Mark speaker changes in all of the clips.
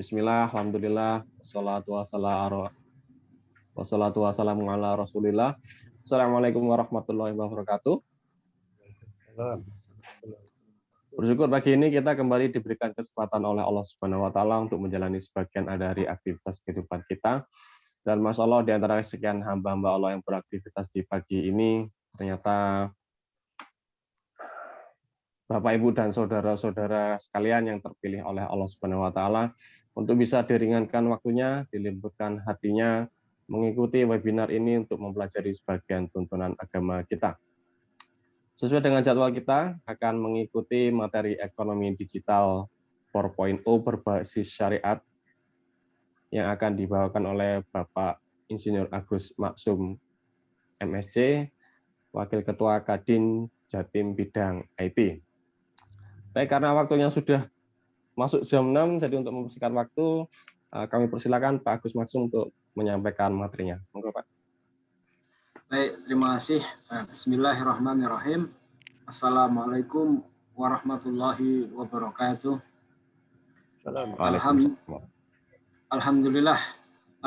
Speaker 1: Bismillah, alhamdulillah, wassalatu wassalamu ala rasulillah. Assalamualaikum warahmatullahi wabarakatuh. Bersyukur pagi ini kita kembali diberikan kesempatan oleh Allah Subhanahu wa taala untuk menjalani sebagian dari aktivitas kehidupan kita. Dan Masya Allah, di antara sekian hamba-hamba Allah yang beraktivitas di pagi ini, ternyata Bapak, Ibu, dan saudara-saudara sekalian yang terpilih oleh Allah Subhanahu wa taala untuk bisa diringankan waktunya, dilembutkan hatinya, mengikuti webinar ini untuk mempelajari sebagian tuntunan agama kita. Sesuai dengan jadwal kita akan mengikuti materi ekonomi digital 4.0 berbasis syariat yang akan dibawakan oleh Bapak Insinyur Agus Maksum, MSc, Wakil Ketua Kadin Jatim Bidang IT. Baik, karena waktunya sudah masuk jam 6, jadi untuk mempersingkat waktu, kami persilakan Pak Agus Maksum untuk menyampaikan materinya. Monggo, Pak.
Speaker 2: Baik, terima kasih. Bismillahirrahmanirrahim. Assalamualaikum warahmatullahi wabarakatuh. Alhamdulillah.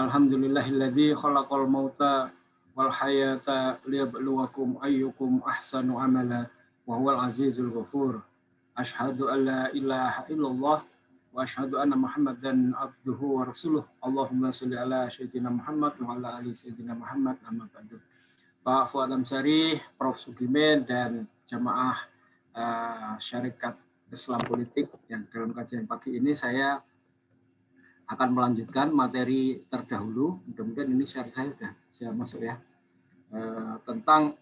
Speaker 2: Alhamdulillahilladzi khalaqal mauta wal hayata liyabluwakum ayyukum ahsanu amala wa huwal azizul ghafur. Asyhadu an la ilaha illallah wa asyhadu anna Muhammadan abduhu wa rasuluh. Allahumma shalli ala sayyidina Muhammad wa ala ali sayyidina Muhammad. Amma ba'du. Pak Fuad Amsari, Prof. Sugimen, dan jamaah Syarikat Islam Politik yang dalam kajian pagi ini saya akan melanjutkan materi terdahulu. Mudah-mudahan ini share saya sudah masuk ya. Tentang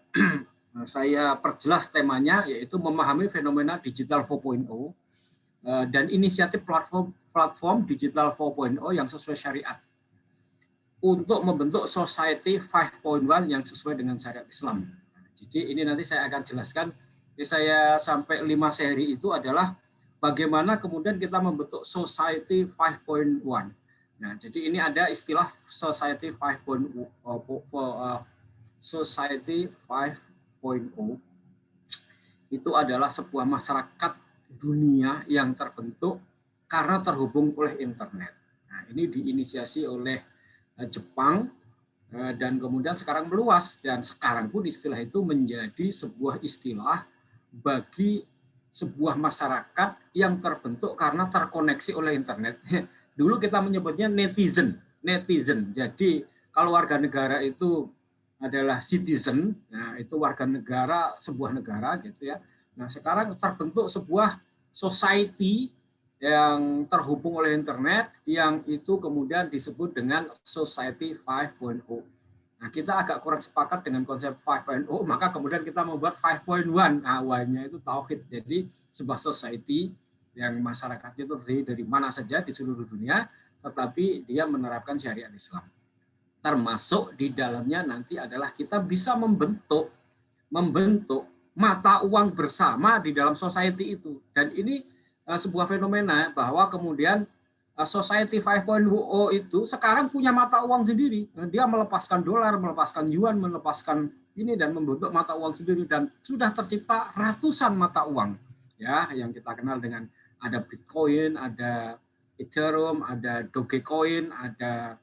Speaker 2: saya perjelas temanya, yaitu memahami fenomena digital 4.0 dan inisiatif platform digital 4.0 yang sesuai syariat untuk membentuk society 5.1 yang sesuai dengan syariat Islam. Jadi ini nanti saya akan jelaskan. Jadi saya sampai 5 seri itu adalah bagaimana kemudian kita membentuk society 5.1. Nah, jadi ini ada istilah society 5.0. Society 5.0 itu adalah sebuah masyarakat dunia yang terbentuk karena terhubung oleh internet. Nah, ini diinisiasi oleh Jepang dan kemudian sekarang meluas, dan sekarang pun istilah itu menjadi sebuah istilah bagi sebuah masyarakat yang terbentuk karena terkoneksi oleh internet. Dulu kita menyebutnya netizen. Jadi kalau warga negara itu adalah citizen, nah itu warga negara sebuah negara gitu ya. Nah, sekarang terbentuk sebuah society yang terhubung oleh internet, yang itu kemudian disebut dengan Society 5.0. Nah, kita agak kurang sepakat dengan konsep 5.0, maka kemudian kita membuat 5.1. Nah, Y-nya itu tauhid. Jadi sebuah society yang masyarakatnya itu dari mana saja di seluruh dunia, tetapi dia menerapkan syariat Islam. Termasuk di dalamnya nanti adalah kita bisa membentuk mata uang bersama di dalam society itu. Dan ini sebuah fenomena bahwa kemudian Society 5.0 itu sekarang punya mata uang sendiri. Dia melepaskan dolar, melepaskan yuan, melepaskan ini dan membentuk mata uang sendiri, dan sudah tercipta ratusan mata uang ya yang kita kenal dengan ada Bitcoin, ada Ethereum, ada Dogecoin, ada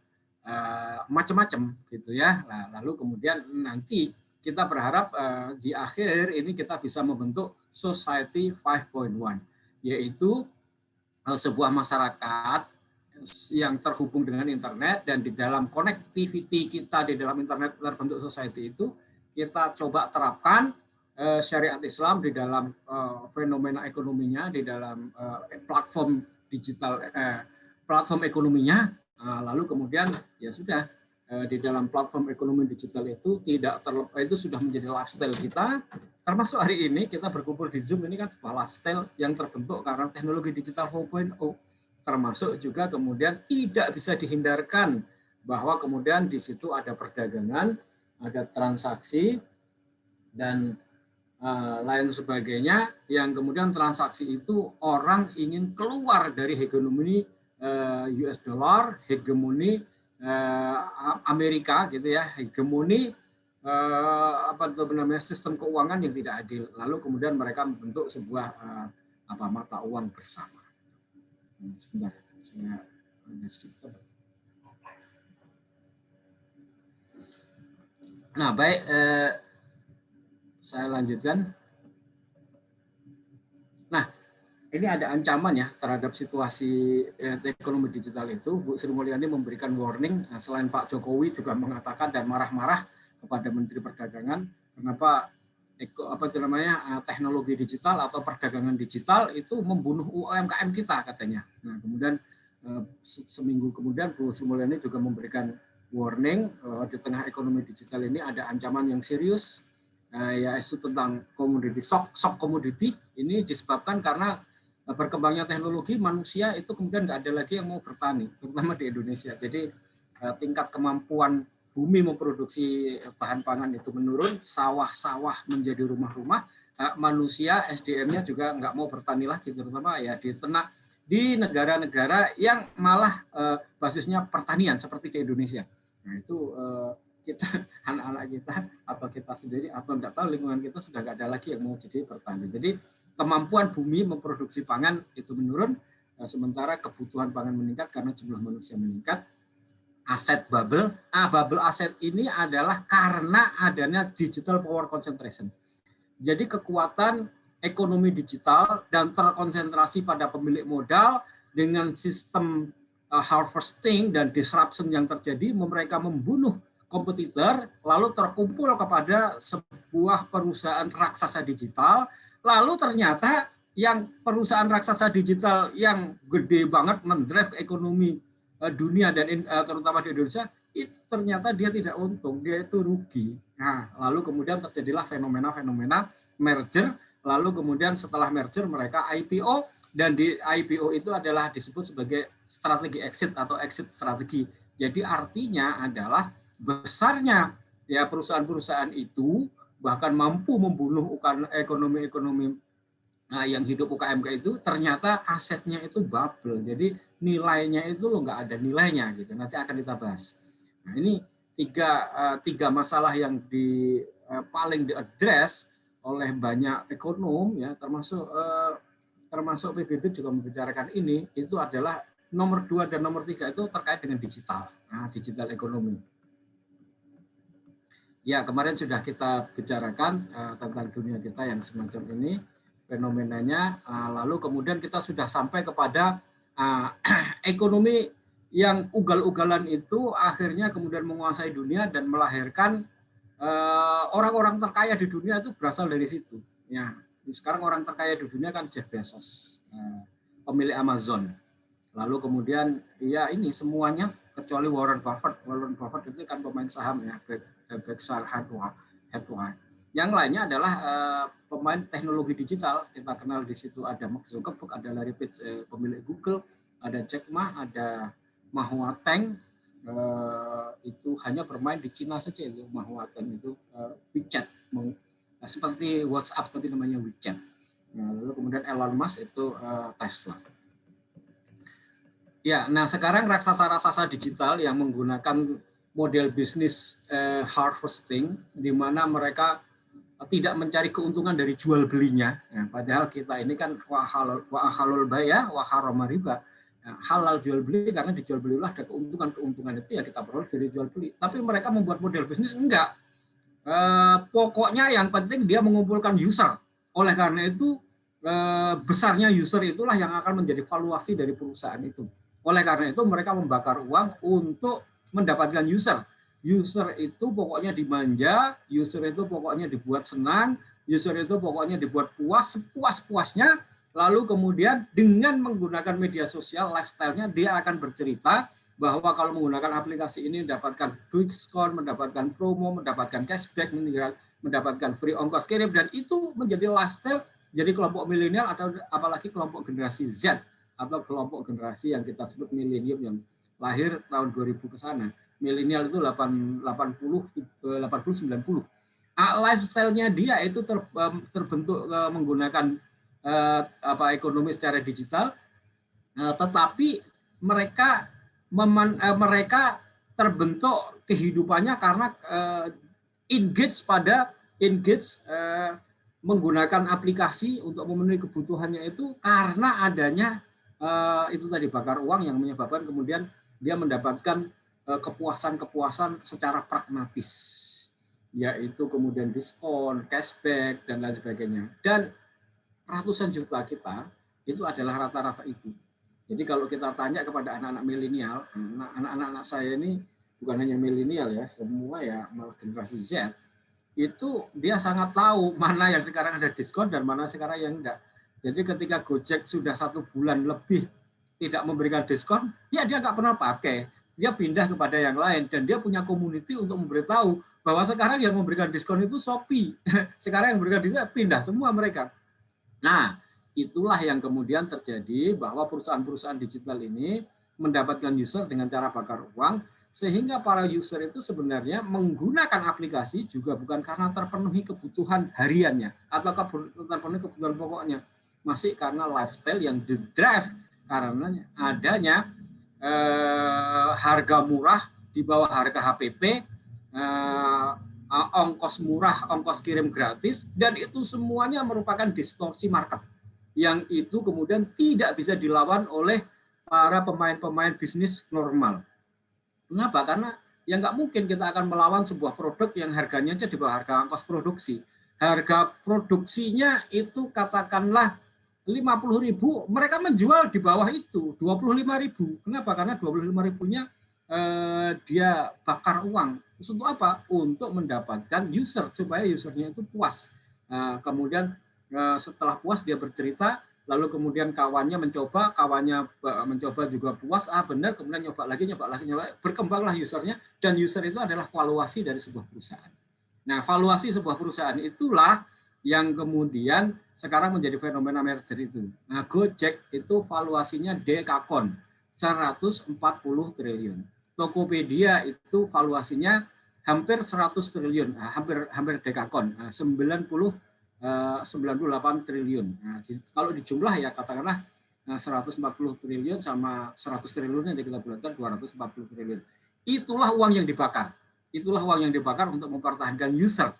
Speaker 2: macam-macam gitu ya. Nah, lalu kemudian nanti kita berharap di akhir ini kita bisa membentuk Society 5.1, yaitu sebuah masyarakat yang terhubung dengan internet, dan di dalam connectivity kita di dalam internet terbentuk society itu kita coba terapkan syariat Islam di dalam fenomena ekonominya, di dalam platform digital, platform ekonominya. Lalu kemudian ya sudah di dalam platform ekonomi digital itu itu sudah menjadi lifestyle kita. Termasuk hari ini kita berkumpul di Zoom, ini kan sebuah lifestyle yang terbentuk karena teknologi digital 4.0. Termasuk juga kemudian tidak bisa dihindarkan bahwa kemudian di situ ada perdagangan, ada transaksi dan lain sebagainya, yang kemudian transaksi itu orang ingin keluar dari hegemoni US dollar, hegemoni Amerika gitu ya, hegemoni sistem keuangan yang tidak adil. Lalu kemudian mereka membentuk sebuah mata uang bersama. Sebentar, saya Nah, baik, saya lanjutkan. Nah, ini ada ancaman ya terhadap situasi ekonomi digital itu. Bu Sri Mulyani memberikan warning, selain Pak Jokowi juga mengatakan dan marah-marah kepada Menteri Perdagangan, kenapa teknologi digital atau perdagangan digital itu membunuh UMKM kita katanya. Nah, kemudian seminggu kemudian Bu Sri Mulyani juga memberikan warning di tengah ekonomi digital ini ada ancaman yang serius, yaitu tentang komoditi shock komoditi. Ini disebabkan karena berkembangnya teknologi, manusia itu kemudian nggak ada lagi yang mau bertani, terutama di Indonesia. Jadi tingkat kemampuan bumi memproduksi bahan pangan itu menurun, sawah-sawah menjadi rumah-rumah, manusia SDM-nya juga nggak mau bertani lagi, terutama ya di negara-negara yang malah basisnya pertanian seperti di Indonesia. Nah itu kita, anak-anak kita atau kita sendiri atau tidak tahu lingkungan kita sudah nggak ada lagi yang mau jadi petani. Jadi kemampuan bumi memproduksi pangan itu menurun, sementara kebutuhan pangan meningkat karena jumlah manusia meningkat. Aset bubble, bubble aset ini adalah karena adanya digital power concentration. Jadi kekuatan ekonomi digital dan terkonsentrasi pada pemilik modal dengan sistem harvesting dan disruption yang terjadi, mereka membunuh kompetitor, lalu terkumpul kepada sebuah perusahaan raksasa digital. Lalu ternyata yang perusahaan raksasa digital yang gede banget mendrive ekonomi dunia dan terutama di Indonesia, itu ternyata dia tidak untung, dia itu rugi. Nah, lalu kemudian terjadilah fenomena-fenomena merger, lalu kemudian setelah merger mereka IPO, dan di IPO itu adalah disebut sebagai strategi exit atau exit strategi. Jadi artinya adalah besarnya ya perusahaan-perusahaan itu bahkan mampu membunuh ekonomi-ekonomi yang hidup UKMK itu, ternyata asetnya itu bubble. Jadi nilainya itu nggak ada nilainya gitu. Nanti akan kita bahas. Nah, ini tiga masalah yang paling diadres oleh banyak ekonom ya, termasuk PBB juga membicarakan ini. Itu adalah nomor 2 dan nomor 3 itu terkait dengan digital, digital ekonomi. Ya, kemarin sudah kita bicarakan tentang dunia kita yang semacam ini, fenomenanya. Lalu kemudian kita sudah sampai kepada ekonomi yang ugal-ugalan itu akhirnya kemudian menguasai dunia dan melahirkan orang-orang terkaya di dunia itu berasal dari situ. Ya, sekarang orang terkaya di dunia kan Jeff Bezos, pemilik Amazon. Lalu kemudian ya ini semuanya kecuali Warren Buffett. Warren Buffett itu kan pemain saham ya, Berkshire Hathaway. Yang lainnya adalah pemain teknologi digital. Kita kenal di situ ada Mark Zuckerberg, ada Larry Page, pemilik Google, ada Jack Ma, ada Ma Huateng. Itu hanya bermain di Cina saja itu Ma Huateng itu WeChat, seperti WhatsApp tapi namanya WeChat. Lalu kemudian Elon Musk itu Tesla. Ya, nah sekarang raksasa-raksasa digital yang menggunakan model bisnis harvesting, di mana mereka tidak mencari keuntungan dari jual belinya. Ya, padahal kita ini kan wa halal bay'a wa harama riba. Nah, halal jual beli karena dijual belilah ada keuntungan itu ya kita peroleh dari jual beli. Tapi mereka membuat model bisnis enggak. Pokoknya yang penting dia mengumpulkan user. Oleh karena itu besarnya user itulah yang akan menjadi valuasi dari perusahaan itu. Oleh karena itu mereka membakar uang untuk mendapatkan user. User itu pokoknya dimanja, user itu pokoknya dibuat senang, user itu pokoknya dibuat puas, sepuas-puasnya. Lalu kemudian dengan menggunakan media sosial, lifestyle-nya dia akan bercerita bahwa kalau menggunakan aplikasi ini mendapatkan diskon, mendapatkan promo, mendapatkan cashback, mendapatkan free ongkos kirim, dan itu menjadi lifestyle jadi kelompok milenial atau apalagi kelompok generasi Z atau kelompok generasi yang kita sebut milenium yang lahir tahun 2000 ke sana. Milenial itu 80 90. Lifestyle-nya dia itu terbentuk menggunakan ekonomi secara digital, tetapi mereka terbentuk kehidupannya karena engage menggunakan aplikasi untuk memenuhi kebutuhannya itu karena adanya itu tadi bakar uang yang menyebabkan kemudian dia mendapatkan kepuasan-kepuasan secara pragmatis, yaitu kemudian diskon, cashback, dan lain sebagainya. Dan ratusan juta kita itu adalah rata-rata itu. Jadi kalau kita tanya kepada anak-anak milenial, anak-anak saya ini bukan hanya milenial ya, semua ya malah generasi Z, itu dia sangat tahu mana yang sekarang ada diskon dan mana sekarang yang enggak. Jadi ketika Gojek sudah 1 bulan lebih tidak memberikan diskon, ya dia nggak pernah pakai. Dia pindah kepada yang lain dan dia punya community untuk memberitahu bahwa sekarang yang memberikan diskon itu Shopee. Sekarang yang memberikan diskon pindah semua mereka. Nah, itulah yang kemudian terjadi bahwa perusahaan-perusahaan digital ini mendapatkan user dengan cara bakar uang, sehingga para user itu sebenarnya menggunakan aplikasi juga bukan karena terpenuhi kebutuhan hariannya atau terpenuhi kebutuhan pokoknya, masih karena lifestyle yang di-drive karena adanya harga murah di bawah harga HPP, ongkos murah, ongkos kirim gratis, dan itu semuanya merupakan distorsi market yang itu kemudian tidak bisa dilawan oleh para pemain-pemain bisnis normal. Kenapa? Karena ya nggak mungkin kita akan melawan sebuah produk yang harganya aja di bawah harga ongkos produksi. Harga produksinya itu katakanlah 50.000, mereka menjual di bawah itu 25.000. Kenapa? Karena 25.000-nya dia bakar uang. Untuk apa? Untuk mendapatkan user, supaya usernya itu puas. Kemudian setelah puas dia bercerita, lalu kemudian kawannya mencoba juga puas, benar, kemudian nyoba lagi, berkembanglah usernya, dan user itu adalah valuasi dari sebuah perusahaan. Nah, valuasi sebuah perusahaan itulah yang kemudian sekarang menjadi fenomena merger itu. Nah, Gojek itu valuasinya dekakon, 140 triliun. Tokopedia itu valuasinya hampir 100 triliun, hampir dekakon, 98 triliun. Nah, kalau dijumlah ya katakanlah 140 triliun sama 100 triliun yang kita bulatkan 240 triliun. Itulah uang yang dibakar. Itulah uang yang dibakar untuk mempertahankan user.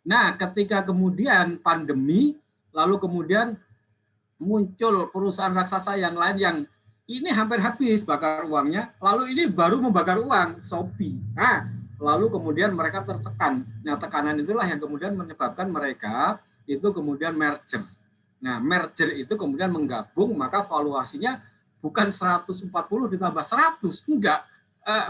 Speaker 2: Nah, ketika kemudian pandemi, lalu kemudian muncul perusahaan raksasa yang lain yang ini hampir habis bakar uangnya, lalu ini baru membakar uang, Shopee. Nah, lalu kemudian mereka tertekan. Nah, tekanan itulah yang kemudian menyebabkan mereka itu kemudian merger. Nah, merger itu kemudian menggabung, maka valuasinya bukan 140 ditambah 100, enggak.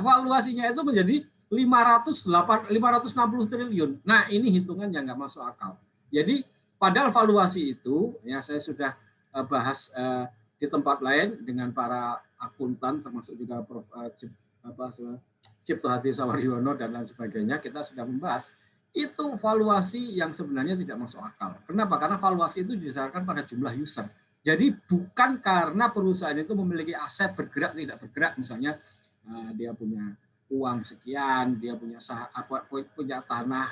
Speaker 2: Valuasinya itu menjadi 560 triliun. Nah, ini hitungan yang nggak masuk akal. Jadi, padahal valuasi itu, ya saya sudah bahas di tempat lain dengan para akuntan, termasuk juga Prof. Cipto Hadi Sawaryono dan lain sebagainya, kita sudah membahas itu valuasi yang sebenarnya tidak masuk akal. Kenapa? Karena valuasi itu didasarkan pada jumlah user. Jadi bukan karena perusahaan itu memiliki aset bergerak tidak bergerak, misalnya dia punya uang sekian, dia punya tanah,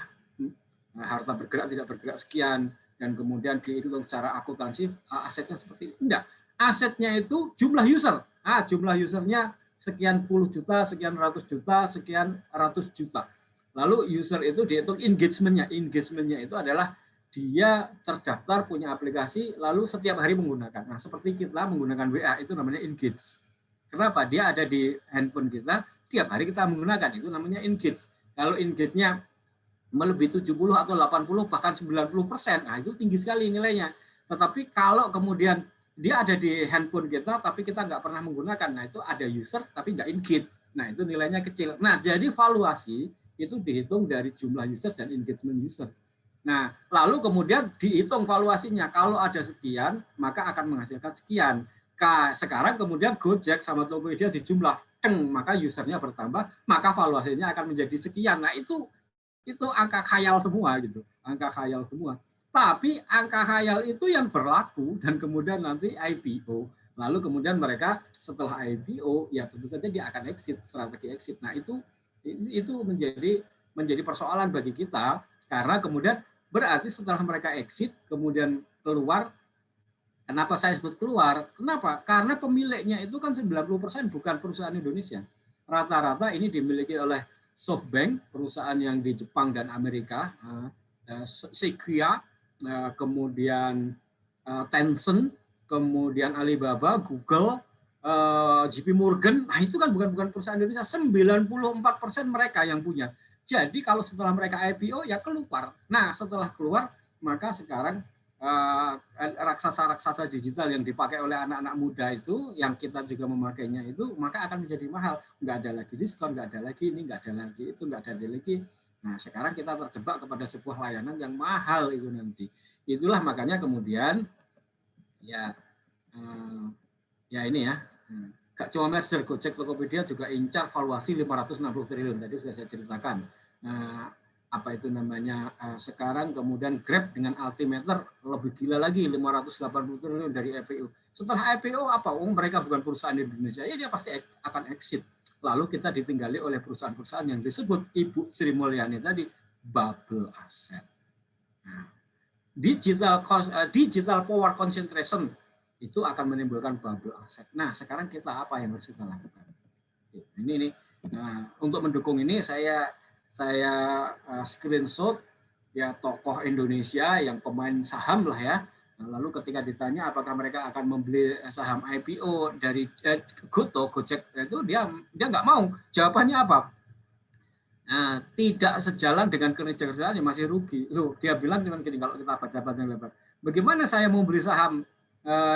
Speaker 2: harta bergerak tidak bergerak sekian, dan kemudian dihitung secara akuntansi asetnya seperti itu. Enggak. Asetnya itu jumlah user. Jumlah usernya sekian puluh juta, sekian ratus juta, sekian ratus juta. Lalu user itu dihitung engagementnya. Engagementnya itu adalah dia terdaftar punya aplikasi, lalu setiap hari menggunakan. Nah, seperti kita menggunakan WA, itu namanya engage. Kenapa? Dia ada di handphone kita, tiap hari kita menggunakan, itu namanya engage. Kalau engage-nya melebihi 70 atau 80, bahkan 90%, nah itu tinggi sekali nilainya. Tetapi kalau kemudian dia ada di handphone kita, tapi kita nggak pernah menggunakan, nah itu ada user, tapi nggak engage. Nah, itu nilainya kecil. Nah, jadi valuasi itu dihitung dari jumlah user dan engagement user. Nah, lalu kemudian dihitung valuasinya. Kalau ada sekian, maka akan menghasilkan sekian. Sekarang kemudian Gojek sama Tokopedia dijumlah, maka usernya bertambah, maka valuasinya akan menjadi sekian. Nah, itu angka khayal semua gitu, angka khayal semua. Tapi angka khayal itu yang berlaku dan kemudian nanti IPO. Lalu kemudian mereka setelah IPO, ya tentu saja dia akan exit, strategi exit. Nah, itu menjadi persoalan bagi kita, karena kemudian berarti setelah mereka exit, kemudian keluar. Kenapa saya sebut keluar? Kenapa? Karena pemiliknya itu kan 90% bukan perusahaan Indonesia. Rata-rata ini dimiliki oleh SoftBank, perusahaan yang di Jepang dan Amerika, Sequoia, kemudian Tencent, kemudian Alibaba, Google, JP Morgan, nah itu kan bukan perusahaan Indonesia, 94% mereka yang punya. Jadi kalau setelah mereka IPO ya keluar. Nah setelah keluar maka sekarang raksasa-raksasa digital yang dipakai oleh anak-anak muda itu, yang kita juga memakainya itu, maka akan menjadi mahal. Nggak ada lagi diskon, nggak ada lagi ini, nggak ada lagi itu, nggak ada lagi. Nah sekarang kita terjebak kepada sebuah layanan yang mahal itu nanti. Itulah makanya kemudian ya ini ya. Gak cuma merger, Gojek, Tokopedia juga incar valuasi 560 triliun. Tadi sudah saya ceritakan. Apa itu namanya, sekarang kemudian Grab dengan Altimeter lebih gila lagi, 580 triliun dari IPO. Setelah IPO apa? Mereka bukan perusahaan di Indonesia, ya dia pasti akan exit. Lalu kita ditinggali oleh perusahaan-perusahaan yang disebut Ibu Sri Mulyani tadi, bubble asset. Nah, digital power concentration itu akan menimbulkan bubble asset. Nah, sekarang kita apa yang harus kita lakukan? Ini. Nah, untuk mendukung ini saya screenshot ya tokoh Indonesia yang pemain saham lah ya. Lalu ketika ditanya apakah mereka akan membeli saham IPO dari Gojek itu dia nggak mau. Jawabannya apa? Nah, tidak sejalan dengan kinerja kerjaan masih rugi. Loh, dia bilang cuma gini kalau kita baca lebar. Bagaimana saya mau beli saham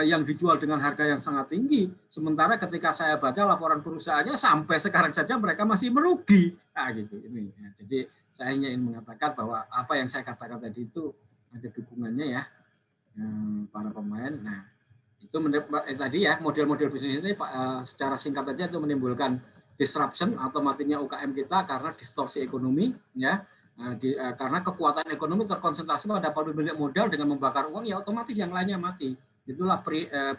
Speaker 2: yang dijual dengan harga yang sangat tinggi, sementara ketika saya baca laporan perusahaannya sampai sekarang saja mereka masih merugi. Nah, gitu ini. Ya, jadi saya ingin mengatakan bahwa apa yang saya katakan tadi itu ada dukungannya ya para pemain. Nah, itu tadi ya model-model bisnis ini secara singkat saja itu menimbulkan disruption atau matinya UKM kita karena distorsi ekonomi ya. Karena kekuatan ekonomi terkonsentrasi pada pemilik modal dengan membakar uang, ya otomatis yang lainnya mati. Itulah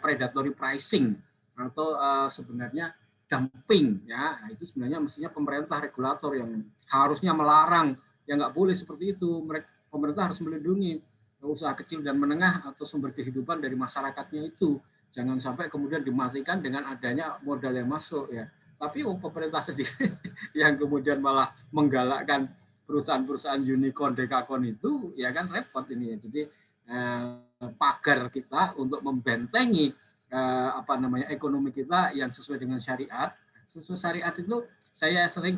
Speaker 2: predatory pricing atau sebenarnya dumping ya. Nah, itu sebenarnya mestinya pemerintah regulator yang harusnya melarang, ya nggak boleh seperti itu. Pemerintah harus melindungi usaha kecil dan menengah atau sumber kehidupan dari masyarakatnya itu. Jangan sampai kemudian dimatikan dengan adanya modal yang masuk ya. Tapi pemerintah sendiri yang kemudian malah menggalakkan perusahaan-perusahaan unicorn, dekakorn itu ya kan repot ini ya. Jadi pagar kita untuk membentengi ekonomi kita yang sesuai dengan syariat. Sesuai syariat itu saya sering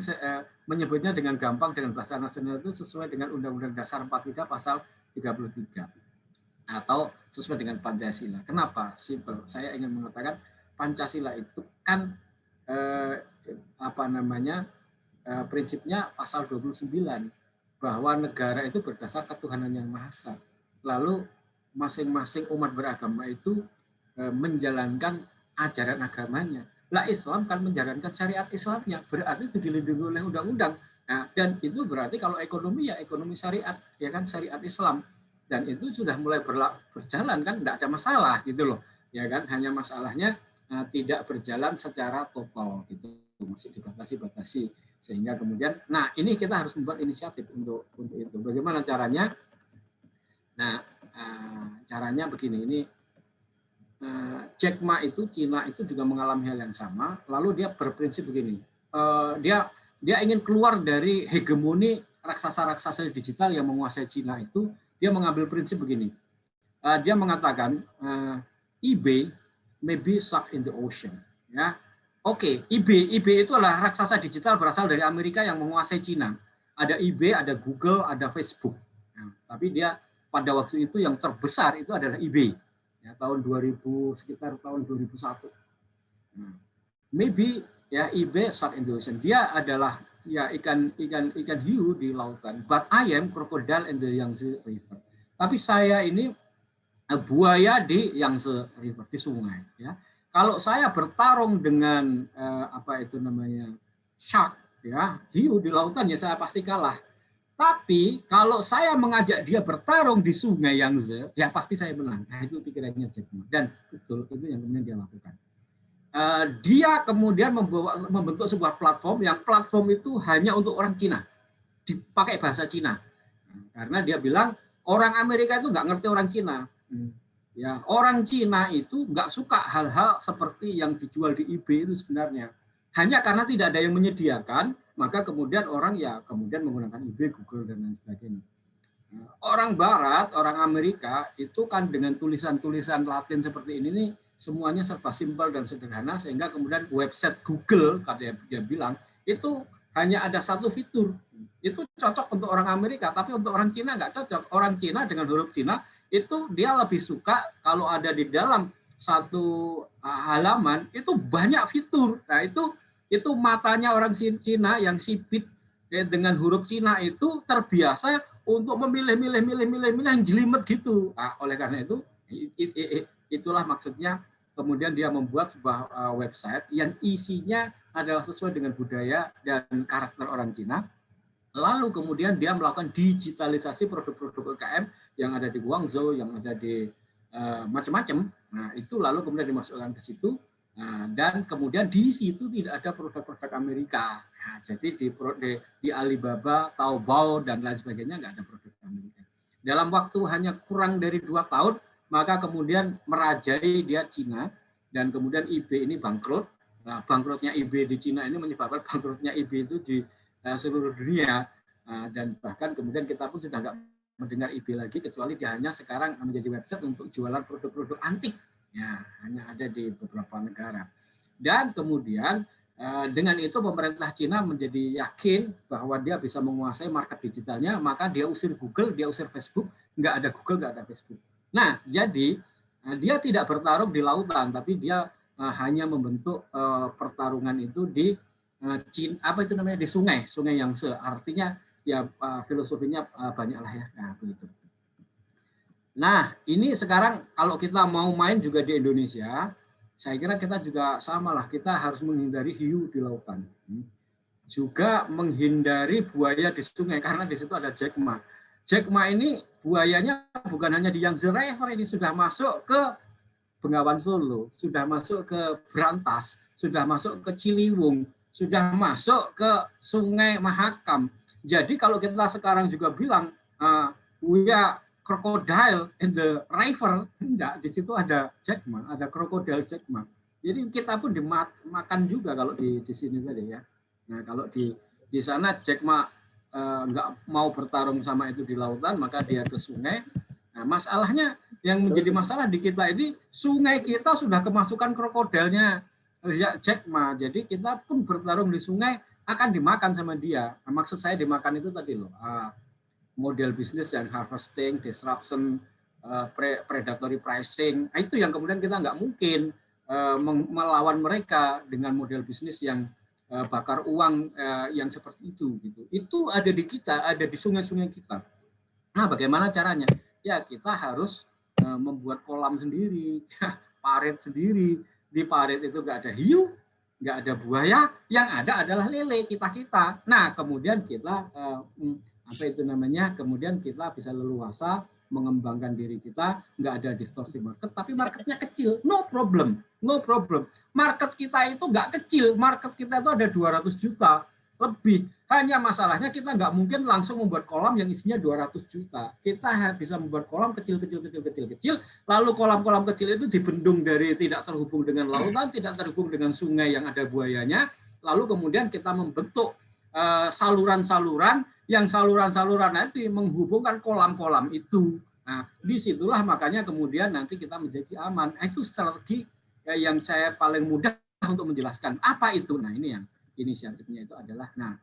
Speaker 2: menyebutnya dengan gampang dengan bahasa nasional itu sesuai dengan Undang-Undang Dasar 43 pasal 33 atau sesuai dengan Pancasila. Kenapa? Simple. Saya ingin mengatakan Pancasila itu kan prinsipnya pasal 29 bahwa negara itu berdasar ketuhanan yang Maha Esa. Lalu masing-masing umat beragama itu menjalankan ajaran agamanya. Lah Islam kan menjalankan syariat Islamnya, berarti itu dilindungi oleh undang-undang. Nah, dan itu berarti kalau ekonomi ya ekonomi syariat, ya kan syariat Islam. Dan itu sudah mulai berjalan kan, tidak ada masalah gitu loh. Ya kan, hanya masalahnya tidak berjalan secara total gitu, masih dibatasi. Sehingga kemudian, nah ini kita harus membuat inisiatif untuk itu. Bagaimana caranya? Nah, caranya begini, ini Jack Ma itu, Cina itu juga mengalami hal yang sama, lalu dia berprinsip begini, dia ingin keluar dari hegemoni raksasa-raksasa digital yang menguasai Cina itu, dia mengambil prinsip begini, dia mengatakan eBay may be sunk in the ocean. Ya, Oke, eBay itu adalah raksasa digital berasal dari Amerika yang menguasai Cina. Ada eBay, ada Google, ada Facebook. Nah, tapi dia pada waktu itu yang terbesar itu adalah eBay. Ya, sekitar tahun 2001. Nah, maybe ya eBay shark in the ocean. Dia adalah ya ikan hiu di lautan. But I am crocodile in the Yangtze River. Tapi saya ini buaya di Yangtze River, di sungai. Ya. Kalau saya bertarung dengan shark, ya hiu di lautan, ya saya pasti kalah. Tapi kalau saya mengajak dia bertarung di sungai Yangtze, ya pasti saya menang. Nah, itu pikirannya Jack Ma. Dan betul itu yang kemudian dia lakukan. Dia kemudian membentuk sebuah platform yang platform itu hanya untuk orang Cina, dipakai bahasa Cina. Karena dia bilang orang Amerika itu nggak ngerti orang Cina. Ya, orang Cina itu nggak suka hal-hal seperti yang dijual di eBay itu sebenarnya. Hanya karena tidak ada yang menyediakan, maka kemudian orang ya kemudian menggunakan eBay, Google, dan lain sebagainya. Orang Barat, orang Amerika itu kan dengan tulisan-tulisan Latin seperti ini nih, semuanya serba simpel dan sederhana, sehingga kemudian website Google, katanya dia bilang, itu hanya ada satu fitur. Itu cocok untuk orang Amerika, tapi untuk orang Cina nggak cocok. Orang Cina dengan huruf Cina, itu dia lebih suka kalau ada di dalam satu halaman, itu banyak fitur. Nah, itu matanya orang Cina yang sipit dengan huruf Cina itu terbiasa untuk memilih yang jelimet gitu. Nah, oleh karena itu, itulah maksudnya kemudian dia membuat sebuah website yang isinya adalah sesuai dengan budaya dan karakter orang Cina. Lalu kemudian dia melakukan digitalisasi produk-produk UMKM yang ada di Guangzhou, yang ada di macam-macam. Nah, itu lalu kemudian dimasukkan ke situ. Dan kemudian di situ tidak ada produk-produk Amerika. Nah, jadi di Alibaba, Taobao, dan lain sebagainya nggak ada produk Amerika. Dalam waktu hanya kurang dari 2 tahun, maka kemudian merajai dia Cina, dan kemudian eBay ini bangkrut. Nah, bangkrutnya eBay di Cina ini menyebabkan bangkrutnya eBay itu di seluruh dunia, dan bahkan kemudian kita pun sudah nggak mendengar eBay lagi, kecuali dia hanya sekarang menjadi website untuk jualan produk-produk antik, ya hanya ada di beberapa negara. Dan kemudian dengan itu pemerintah Cina menjadi yakin bahwa dia bisa menguasai market digitalnya, maka dia usir Google, dia usir Facebook, nggak ada Google, nggak ada Facebook. Nah, jadi dia tidak bertarung di lautan, tapi dia hanya membentuk pertarungan itu di apa itu namanya, di sungai Yangtze. Artinya ya filosofinya banyaklah ya. Nah, begitu. Nah, ini sekarang kalau kita mau main juga di Indonesia, saya kira kita juga sama lah, kita harus menghindari hiu di lautan. Juga menghindari buaya di sungai, karena di situ ada Jack Ma. Jack Ma ini buayanya bukan hanya di Yangtze River, ini sudah masuk ke Bengawan Solo, sudah masuk ke Brantas, sudah masuk ke Ciliwung, sudah masuk ke Sungai Mahakam. Jadi kalau kita sekarang juga bilang we are crocodile in the river, enggak, di situ ada Jack Ma, ada krokodil Jack Ma. Jadi kita pun dimakan juga kalau di sini tadi ya. Nah, kalau di sana Jack Ma enggak mau bertarung sama itu di lautan, maka dia ke sungai. Nah, masalahnya yang menjadi masalah di kita ini, sungai kita sudah kemasukan krokodilnya Jack Ma. Jadi kita pun bertarung di sungai akan dimakan sama dia. Nah, maksud saya dimakan itu tadi loh, model bisnis yang harvesting, disruption, predatory pricing. Nah, itu yang kemudian kita nggak mungkin melawan mereka dengan model bisnis yang bakar uang yang seperti itu. Gitu. Itu ada di kita, ada di sungai-sungai kita. Nah, bagaimana caranya? Ya kita harus membuat kolam sendiri, parit sendiri. Di parit itu nggak ada hiu, nggak ada buaya, yang ada adalah lele kita. Nah, kemudian kita apa itu namanya? Kemudian kita bisa leluasa mengembangkan diri kita, nggak ada distorsi market, tapi marketnya kecil, no problem. Market kita itu nggak kecil, market kita itu ada 200 juta lebih. Hanya masalahnya kita nggak mungkin langsung membuat kolam yang isinya 200 juta. Kita bisa membuat kolam kecil, lalu kolam-kolam kecil itu dibendung dari tidak terhubung dengan lautan, tidak terhubung dengan sungai yang ada buayanya, lalu kemudian kita membentuk saluran-saluran, yang saluran-saluran nanti menghubungkan kolam-kolam itu. Nah, disitulah makanya kemudian nanti kita menjadi aman. Itu strategi yang saya paling mudah untuk menjelaskan. Apa itu? Nah, ini yang inisiatifnya itu adalah, nah,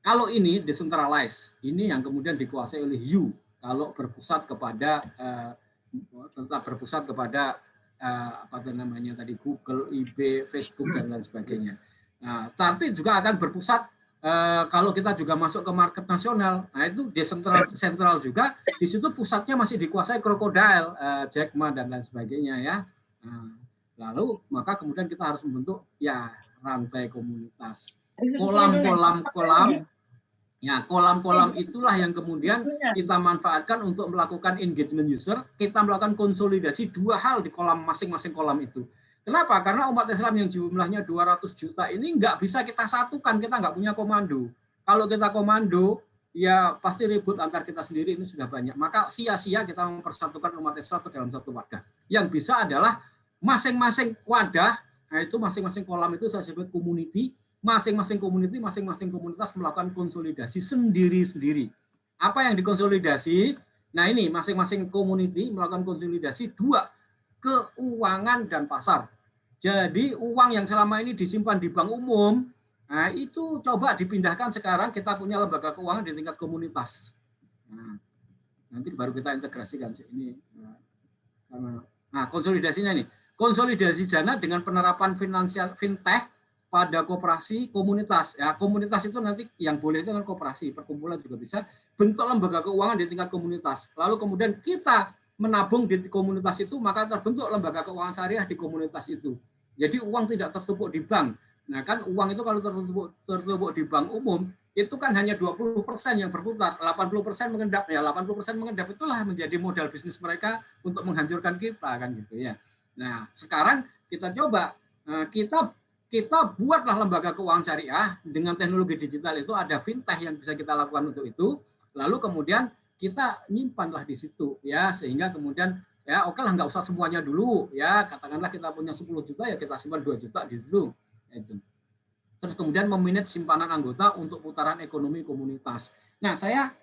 Speaker 2: kalau ini decentralized, ini yang kemudian dikuasai oleh you. Kalau berpusat kepada tetap berpusat kepada apa namanya tadi, Google, eBay, Facebook dan lain sebagainya. Nah, tapi juga akan berpusat kalau kita juga masuk ke market nasional. Nah, itu desentral juga. Di situ pusatnya masih dikuasai krokodil, Jack Ma dan lain sebagainya ya. Lalu maka kemudian kita harus membentuk ya rantai komunitas. Kolam-kolam itulah yang kemudian kita manfaatkan untuk melakukan engagement user. Kita melakukan konsolidasi 2 hal di kolam, masing-masing kolam itu. Kenapa? Karena umat Islam yang jumlahnya 200 juta ini nggak bisa kita satukan, kita nggak punya komando. Kalau kita komando, ya pasti ribut antar kita sendiri, ini sudah banyak. Maka sia-sia kita mempersatukan umat Islam ke dalam satu wadah. Yang bisa adalah masing-masing wadah, nah itu masing-masing kolam itu saya sebut community. Masing-masing komunitas melakukan konsolidasi sendiri-sendiri. Apa yang dikonsolidasi? Nah ini masing-masing community melakukan konsolidasi 2 keuangan dan pasar. Jadi uang yang selama ini disimpan di bank umum, nah itu coba dipindahkan sekarang kita punya lembaga keuangan di tingkat komunitas. Nah, nanti baru kita integrasikan ini. Nah, konsolidasinya ini. Konsolidasi dana dengan penerapan finansial fintech pada koperasi komunitas. Ya, komunitas itu nanti yang boleh itu kan koperasi, perkumpulan juga bisa. Bentuk lembaga keuangan di tingkat komunitas. Lalu kemudian kita menabung di komunitas itu, maka terbentuk lembaga keuangan syariah di komunitas itu. Jadi uang tidak tertumpuk di bank. Nah kan uang itu kalau tertumpuk di bank umum, itu kan hanya 20% yang berputar, 80% mengendap. Ya 80% mengendap itulah menjadi modal bisnis mereka untuk menghancurkan kita kan gitu ya. Nah, sekarang kita coba kita buatlah lembaga keuangan syariah dengan teknologi digital itu ada fintech yang bisa kita lakukan untuk itu. Lalu kemudian kita nyimpanlah di situ ya sehingga kemudian ya oke lah nggak usah semuanya dulu ya katakanlah kita punya 10 juta ya kita simpan 2 juta di situ. Itu. Terus kemudian memanage simpanan anggota untuk putaran ekonomi komunitas. Nah, saya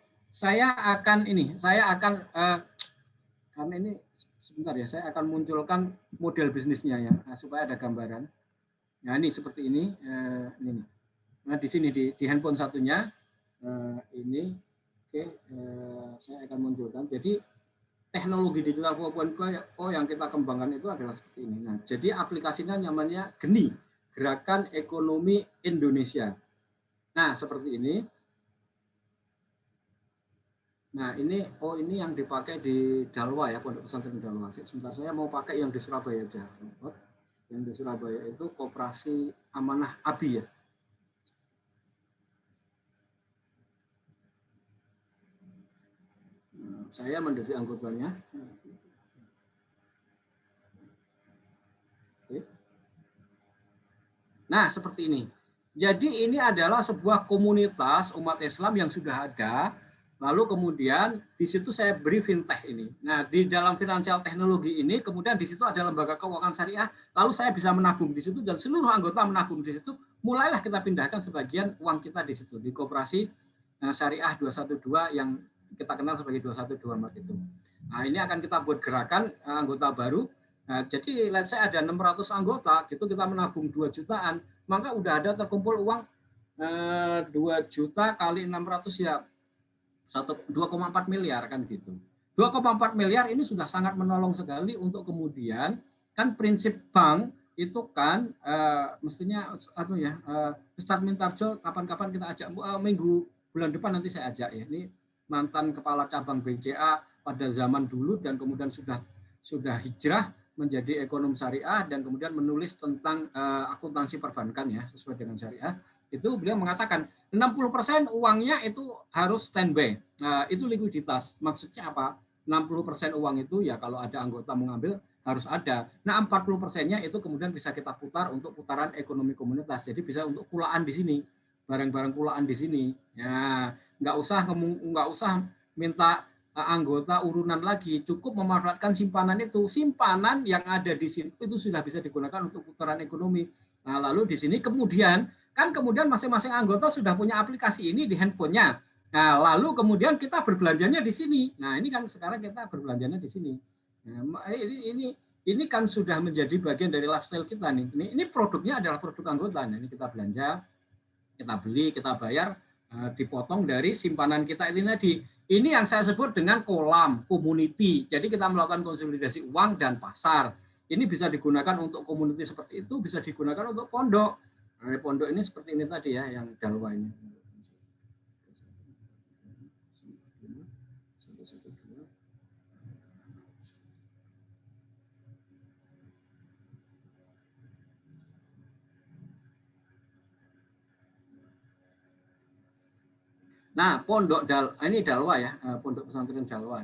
Speaker 2: akan karena ini sebentar ya, saya akan munculkan model bisnisnya ya, supaya ada gambaran. Nah, ini seperti ini. Ini. Nah, di sini di handphone satunya ini, oke, saya akan munculkan. Jadi teknologi digital 4.0 yang kita kembangkan itu adalah seperti ini. Nah, jadi aplikasinya namanya Geni, Gerakan Ekonomi Indonesia. Nah, seperti ini. Nah, ini yang dipakai di Dalwa ya, Pondok Pesantren Dalwa. Sebentar saya mau pakai yang di Surabaya aja. Yang di Surabaya itu Koperasi Amanah Abi ya. Nah, saya menjadi anggotanya. Oke. Nah, seperti ini. Jadi ini adalah sebuah komunitas umat Islam yang sudah ada. Lalu kemudian di situ saya beri fintech ini. Nah, di dalam finansial teknologi ini kemudian di situ ada lembaga keuangan syariah. Lalu saya bisa menabung di situ dan seluruh anggota menabung di situ. Mulailah kita pindahkan sebagian uang kita di situ di Koperasi Syariah 212 yang kita kenal sebagai 212 itu. Nah, ini akan kita buat gerakan anggota baru. Nah, jadi let's say ada 600 anggota, gitu kita menabung 2 jutaan, maka udah ada terkumpul uang 2 juta kali 600 ya 2,4 miliar kan gitu. 2,4 miliar ini sudah sangat menolong sekali untuk kemudian kan prinsip bank itu kan mestinya Ustadz Mintarjo kapan-kapan kita ajak minggu bulan depan nanti saya ajak ya. Ini mantan kepala cabang BCA pada zaman dulu dan kemudian sudah hijrah menjadi ekonom syariah dan kemudian menulis tentang akuntansi perbankan ya sesuai dengan syariah. Itu beliau mengatakan 60% uangnya itu harus standby. Nah, itu likuiditas. Maksudnya apa? 60% uang itu ya kalau ada anggota mengambil harus ada. Nah, 40%-nya itu kemudian bisa kita putar untuk putaran ekonomi komunitas. Jadi bisa untuk kulaan di sini, barang-barang kulaan di sini. Ya, nggak usah minta anggota urunan lagi, cukup memanfaatkan simpanan itu. Simpanan yang ada di situ itu sudah bisa digunakan untuk putaran ekonomi. Nah, lalu di sini kemudian masing-masing anggota sudah punya aplikasi ini di handphonenya. Nah, lalu kemudian kita berbelanjanya di sini. Nah, ini kan sekarang kita berbelanjanya di sini. Nah, ini kan sudah menjadi bagian dari lifestyle kita nih. Ini produknya adalah produk anggota. Nah, ini kita belanja, kita beli, kita bayar, dipotong dari simpanan kita ini tadi. Ini yang saya sebut dengan kolam community. Jadi kita melakukan konsolidasi uang dan pasar. Ini bisa digunakan untuk community seperti itu, bisa digunakan untuk pondok. Nah, pondok ini seperti ini tadi ya, yang Dalwa ini. Nah, ini Dalwa ya, Pondok Pesantren Dalwa.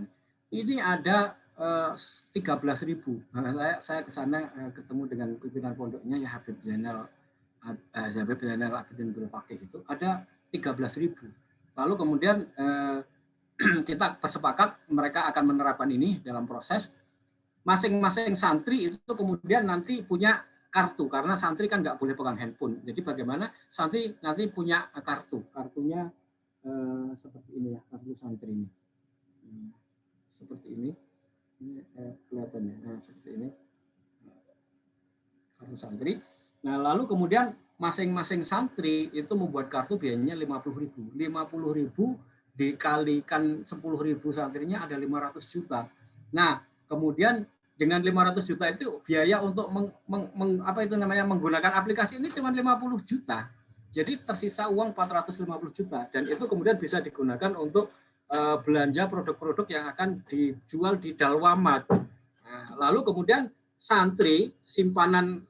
Speaker 2: Ini ada 13.000. Nah, saya ke sana ketemu dengan pimpinan pondoknya ya Habib Zainal Abidin Bulfaqih itu ada 13.000. Lalu kemudian kita bersepakat mereka akan menerapkan ini dalam proses masing-masing santri itu kemudian nanti punya kartu karena santri kan nggak boleh pegang handphone. Jadi bagaimana santri nanti punya kartunya seperti ini ya, kartu santri ini. Seperti ini kelihatannya. Nah, seperti ini. kartu santri. Nah, lalu kemudian masing-masing santri itu membuat kartu biayanya 50.000. 50.000 dikalikan 10.000 santrinya ada 500 juta. Nah, kemudian dengan 500 juta itu biaya untuk menggunakan aplikasi ini cuma 50 juta. Jadi tersisa uang 450 juta dan itu kemudian bisa digunakan untuk belanja produk-produk yang akan dijual di Dalwamat. Nah, lalu kemudian santri simpanan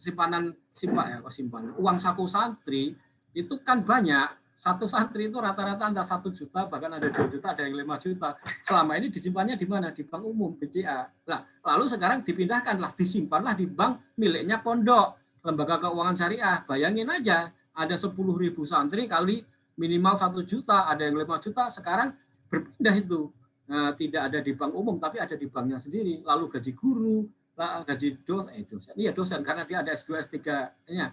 Speaker 2: uang saku santri itu kan banyak. Satu santri itu rata-rata antara 1 juta, bahkan ada 2 juta, ada yang 5 juta. Selama ini disimpannya di mana? Di bank umum, BCA. Nah, lalu sekarang dipindahkanlah, disimpanlah di bank miliknya pondok, lembaga keuangan syariah. Bayangin aja, ada 10.000 santri kali minimal 1 juta, ada yang 5 juta, sekarang berpindah itu. Nah, tidak ada di bank umum, tapi ada di banknya sendiri. Lalu gaji guru, gaji dosen, karena dia ada S2, S3-nya,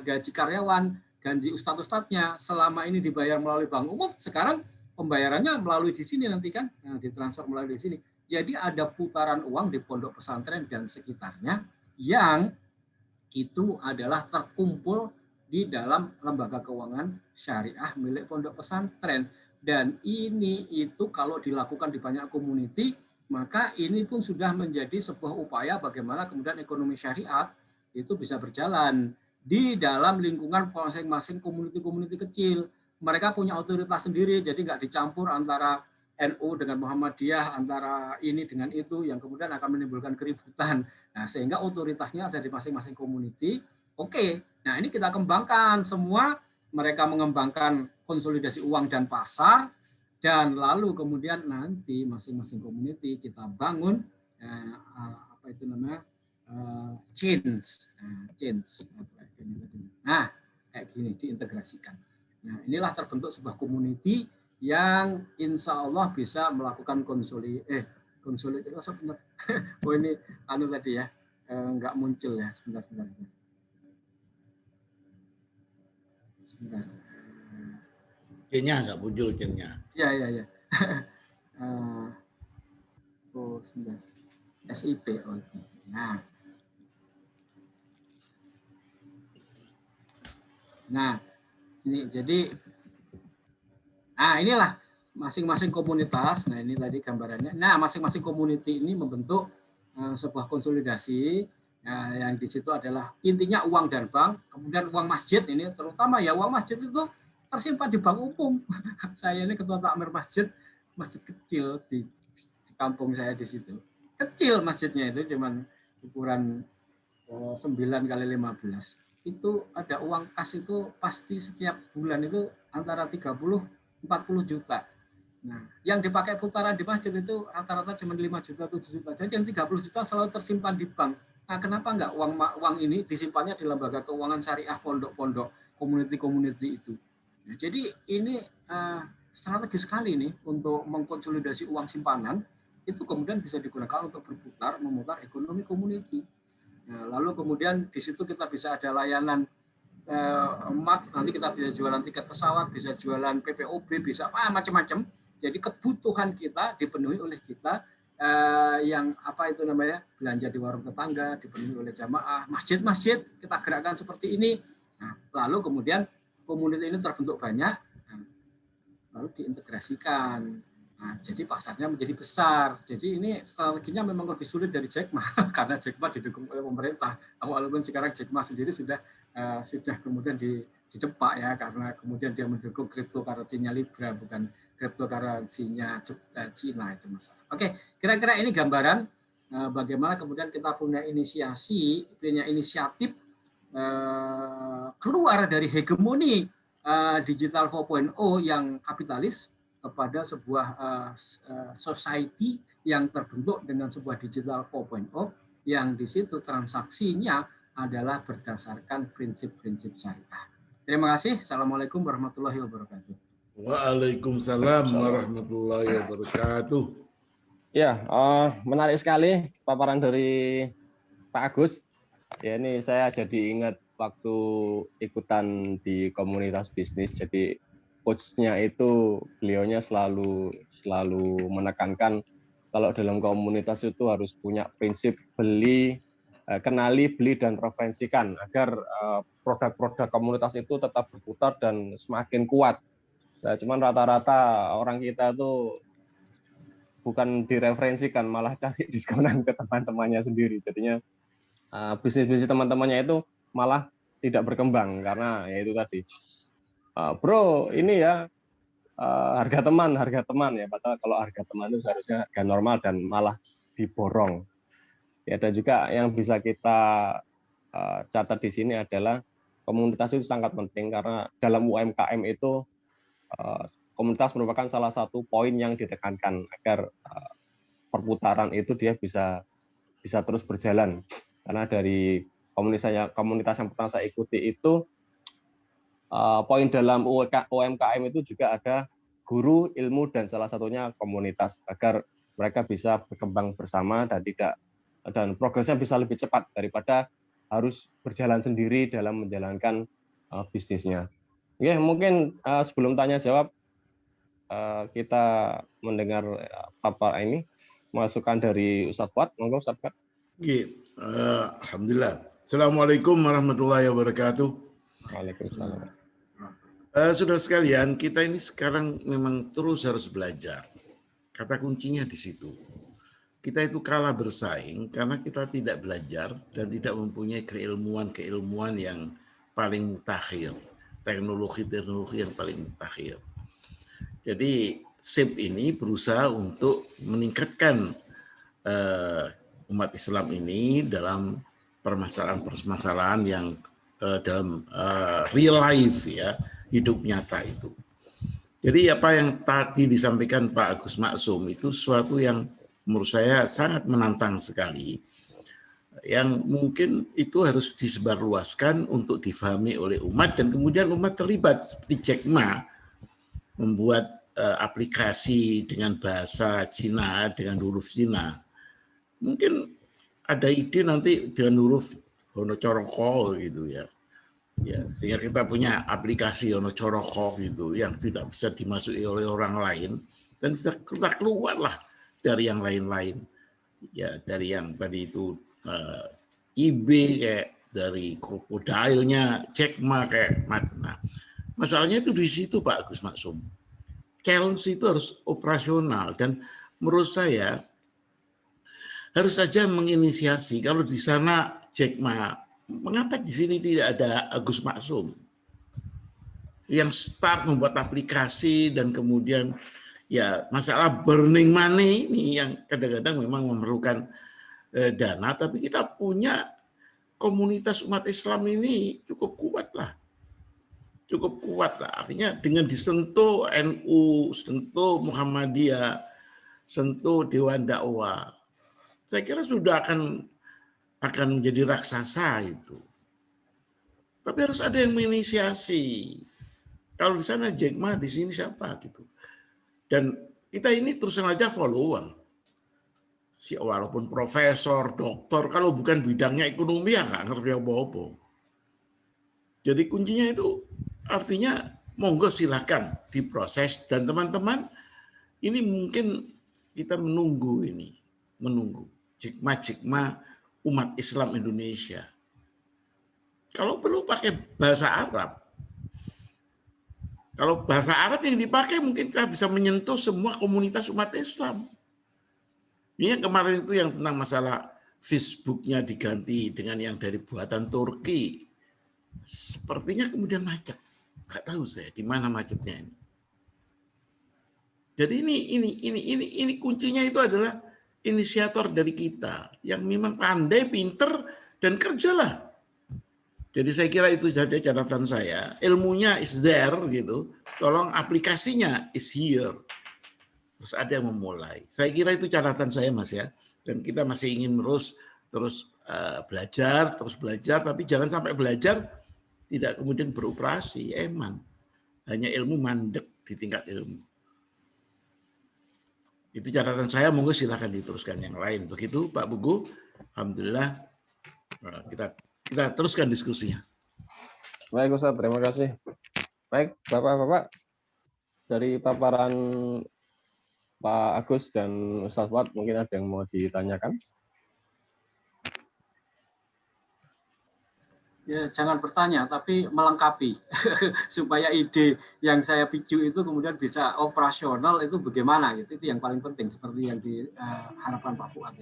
Speaker 2: gaji karyawan, gaji ustadz-ustadznya selama ini dibayar melalui bank umum, sekarang pembayarannya melalui di sini nanti kan, ditransfer melalui di sini. Jadi ada putaran uang di pondok pesantren dan sekitarnya yang itu adalah terkumpul di dalam lembaga keuangan syariah milik pondok pesantren. Dan ini itu kalau dilakukan di banyak community, maka ini pun sudah menjadi sebuah upaya bagaimana kemudian ekonomi syariat itu bisa berjalan di dalam lingkungan masing-masing komuniti-komuniti kecil. Mereka punya otoritas sendiri, jadi nggak dicampur antara NU dengan Muhammadiyah, antara ini dengan itu, yang kemudian akan menimbulkan keributan. Nah, sehingga otoritasnya ada di masing-masing komuniti. Oke, nah ini kita kembangkan semua, mereka mengembangkan konsolidasi uang dan pasar, dan lalu kemudian nanti masing-masing komuniti kita bangun, change. Nah, kayak gini diintegrasikan. Nah, inilah terbentuk sebuah community yang insya Allah bisa melakukan konsolidasi. Oh, sebentar. Oh, ini tadi ya, nggak muncul ya, sebentar.
Speaker 3: Q-nya nggak muncul Q-nya.
Speaker 2: Ya. Oh, sebentar. SIP. Oh, Nah, ini jadi, inilah masing-masing komunitas. Nah, ini tadi gambarannya. Nah, masing-masing community ini membentuk sebuah konsolidasi. Yang di situ adalah intinya uang dan bank, kemudian uang masjid ini terutama ya, uang masjid itu tersimpan di bank umum. Saya ini ketua takmir masjid kecil di kampung saya di situ. Kecil masjidnya itu cuman ukuran 9 kali 15. Itu ada uang kas itu pasti setiap bulan itu antara 30-40 juta. Nah, yang dipakai putaran di masjid itu rata-rata cuma 5 juta, 7 juta. Jadi yang 30 juta selalu tersimpan di bank. Nah, kenapa enggak uang ini disimpannya di lembaga keuangan syariah pondok-pondok, community-community itu. Nah, jadi ini strategis sekali nih untuk mengkonsolidasi uang simpanan, itu kemudian bisa digunakan untuk berputar, memutar ekonomi community. Nah, lalu kemudian di situ kita bisa ada layanan nanti kita bisa jualan tiket pesawat, bisa jualan PPOB, bisa macam-macam. Jadi kebutuhan kita dipenuhi oleh kita, yang belanja di warung tetangga dipenuhi oleh jamaah, masjid-masjid kita gerakkan seperti ini. Nah, lalu kemudian komunitas ini terbentuk banyak, lalu diintegrasikan. Nah, jadi pasarnya menjadi besar. Jadi ini strateginya memang lebih sulit dari Jack Ma karena Jack Ma didukung oleh pemerintah. Walaupun sekarang Jack Ma sendiri sudah kemudian didepak ya, karena kemudian dia mendukung cryptocurrency-nya Libra, bukan cryptocurrency-nya Cina itu masalah. Oke, kira-kira ini gambaran bagaimana kemudian kita punya inisiatif keluar dari hegemoni digital 4.0 yang kapitalis kepada sebuah society yang terbentuk dengan sebuah digital 4.0 yang di situ transaksinya adalah berdasarkan prinsip-prinsip syariah. Terima kasih. Assalamualaikum warahmatullahi wabarakatuh.
Speaker 3: Waalaikumsalam warahmatullahi wabarakatuh.
Speaker 1: Ya, menarik sekali paparan dari Pak Agus. Ya, ini saya jadi ingat waktu ikutan di komunitas bisnis. Jadi coach-nya itu beliaunya selalu menekankan kalau dalam komunitas itu harus punya prinsip beli kenali, beli, dan referensikan agar produk-produk komunitas itu tetap berputar dan semakin kuat. Nah, cuman rata-rata orang kita tuh bukan direferensikan, malah cari diskonan ke teman-temannya sendiri. Jadinya bisnis-bisnis teman-temannya itu malah tidak berkembang karena ya itu tadi. Bro, ini ya harga teman ya. Padahal kalau harga teman itu seharusnya harga normal dan malah diborong. Ya, dan juga yang bisa kita catat di sini adalah komunitas itu sangat penting karena dalam UMKM itu komunitas merupakan salah satu poin yang ditekankan agar perputaran itu dia bisa terus berjalan. Karena dari komunitas yang pernah saya ikuti itu poin dalam UMKM itu juga ada guru, ilmu, dan salah satunya komunitas agar mereka bisa berkembang bersama dan progresnya bisa lebih cepat daripada harus berjalan sendiri dalam menjalankan bisnisnya. Oke, mungkin sebelum tanya jawab kita mendengar masukan dari Ustadz Fuad. Monggo Ustadz Fuad.
Speaker 3: Alhamdulillah. Assalamualaikum warahmatullahi wabarakatuh.
Speaker 1: Waalaikumsalam.
Speaker 3: Saudara sekalian, kita ini sekarang memang terus harus belajar. Kata kuncinya di situ. Kita itu kalah bersaing karena kita tidak belajar dan tidak mempunyai keilmuan yang paling mutakhir, teknologi yang paling mutakhir. Jadi SIP ini berusaha untuk meningkatkan umat Islam ini dalam permasalahan-permasalahan yang dalam real life ya, hidup nyata itu. Jadi apa yang tadi disampaikan Pak Agus Maksum itu sesuatu yang menurut saya sangat menantang sekali, yang mungkin itu harus disebarluaskan untuk difahami oleh umat dan kemudian umat terlibat seperti Jack Ma membuat aplikasi dengan bahasa Cina, dengan huruf Cina. Mungkin ada ide nanti dengan huruf Hono Coroko gitu ya. Ya, sehingga kita punya aplikasi Hono Coroko gitu yang tidak bisa dimasuki oleh orang lain dan kita keluarlah dari yang lain-lain. Ya, dari yang tadi itu IB kayak dari krokodilnya, Jack Ma kayak nah, masalahnya itu di situ Pak Agus Maksum. Challenge itu harus operasional dan menurut saya harus saja menginisiasi. Kalau di sana Jack Ma, mengapa di sini tidak ada Agus Maksum yang start membuat aplikasi dan kemudian ya masalah burning money ini yang kadang-kadang memang memerlukan dana, tapi kita punya komunitas umat Islam ini cukup kuat lah. Artinya dengan disentuh NU, sentuh Muhammadiyah, sentuh Dewan Dakwah, saya kira sudah akan menjadi raksasa itu. Tapi harus ada yang menginisiasi. Kalau di sana Jack Ma, di sini siapa gitu. Dan kita ini terus saja follower. Walaupun profesor, doktor, kalau bukan bidangnya ekonomi ya nggak ngerti apa-apa. Jadi kuncinya itu artinya monggo silakan diproses dan teman-teman ini mungkin kita menunggu jikma umat Islam Indonesia. Kalau perlu pakai bahasa Arab. Kalau bahasa Arab yang dipakai mungkin kita bisa menyentuh semua komunitas umat Islam. Ini yang kemarin itu yang tentang masalah Facebooknya diganti dengan yang dari buatan Turki. Sepertinya kemudian macet. Nggak tahu saya di mana macetnya ini. Jadi ini kuncinya itu adalah inisiator dari kita yang memang pandai, pinter dan kerjalah. Jadi saya kira itu saja catatan saya. Ilmunya is there gitu. Tolong aplikasinya is here. Terus ada yang memulai. Saya kira itu catatan saya Mas ya. Dan kita masih ingin terus belajar, tapi jangan sampai belajar tidak kemudian beroperasi. Hanya ilmu mandek di tingkat ilmu. Itu catatan saya, monggo silakan diteruskan yang lain. Begitu Pak Bugu, alhamdulillah kita teruskan diskusinya.
Speaker 1: Baik Ustaz, terima kasih. Baik Bapak-bapak, dari paparan Pak Agus dan Ustaz Fuad mungkin ada yang mau ditanyakan?
Speaker 2: Ya, jangan bertanya, tapi melengkapi supaya ide yang saya picu itu kemudian bisa operasional itu bagaimana gitu. Itu yang paling penting seperti yang diharapkan Pak Fuad.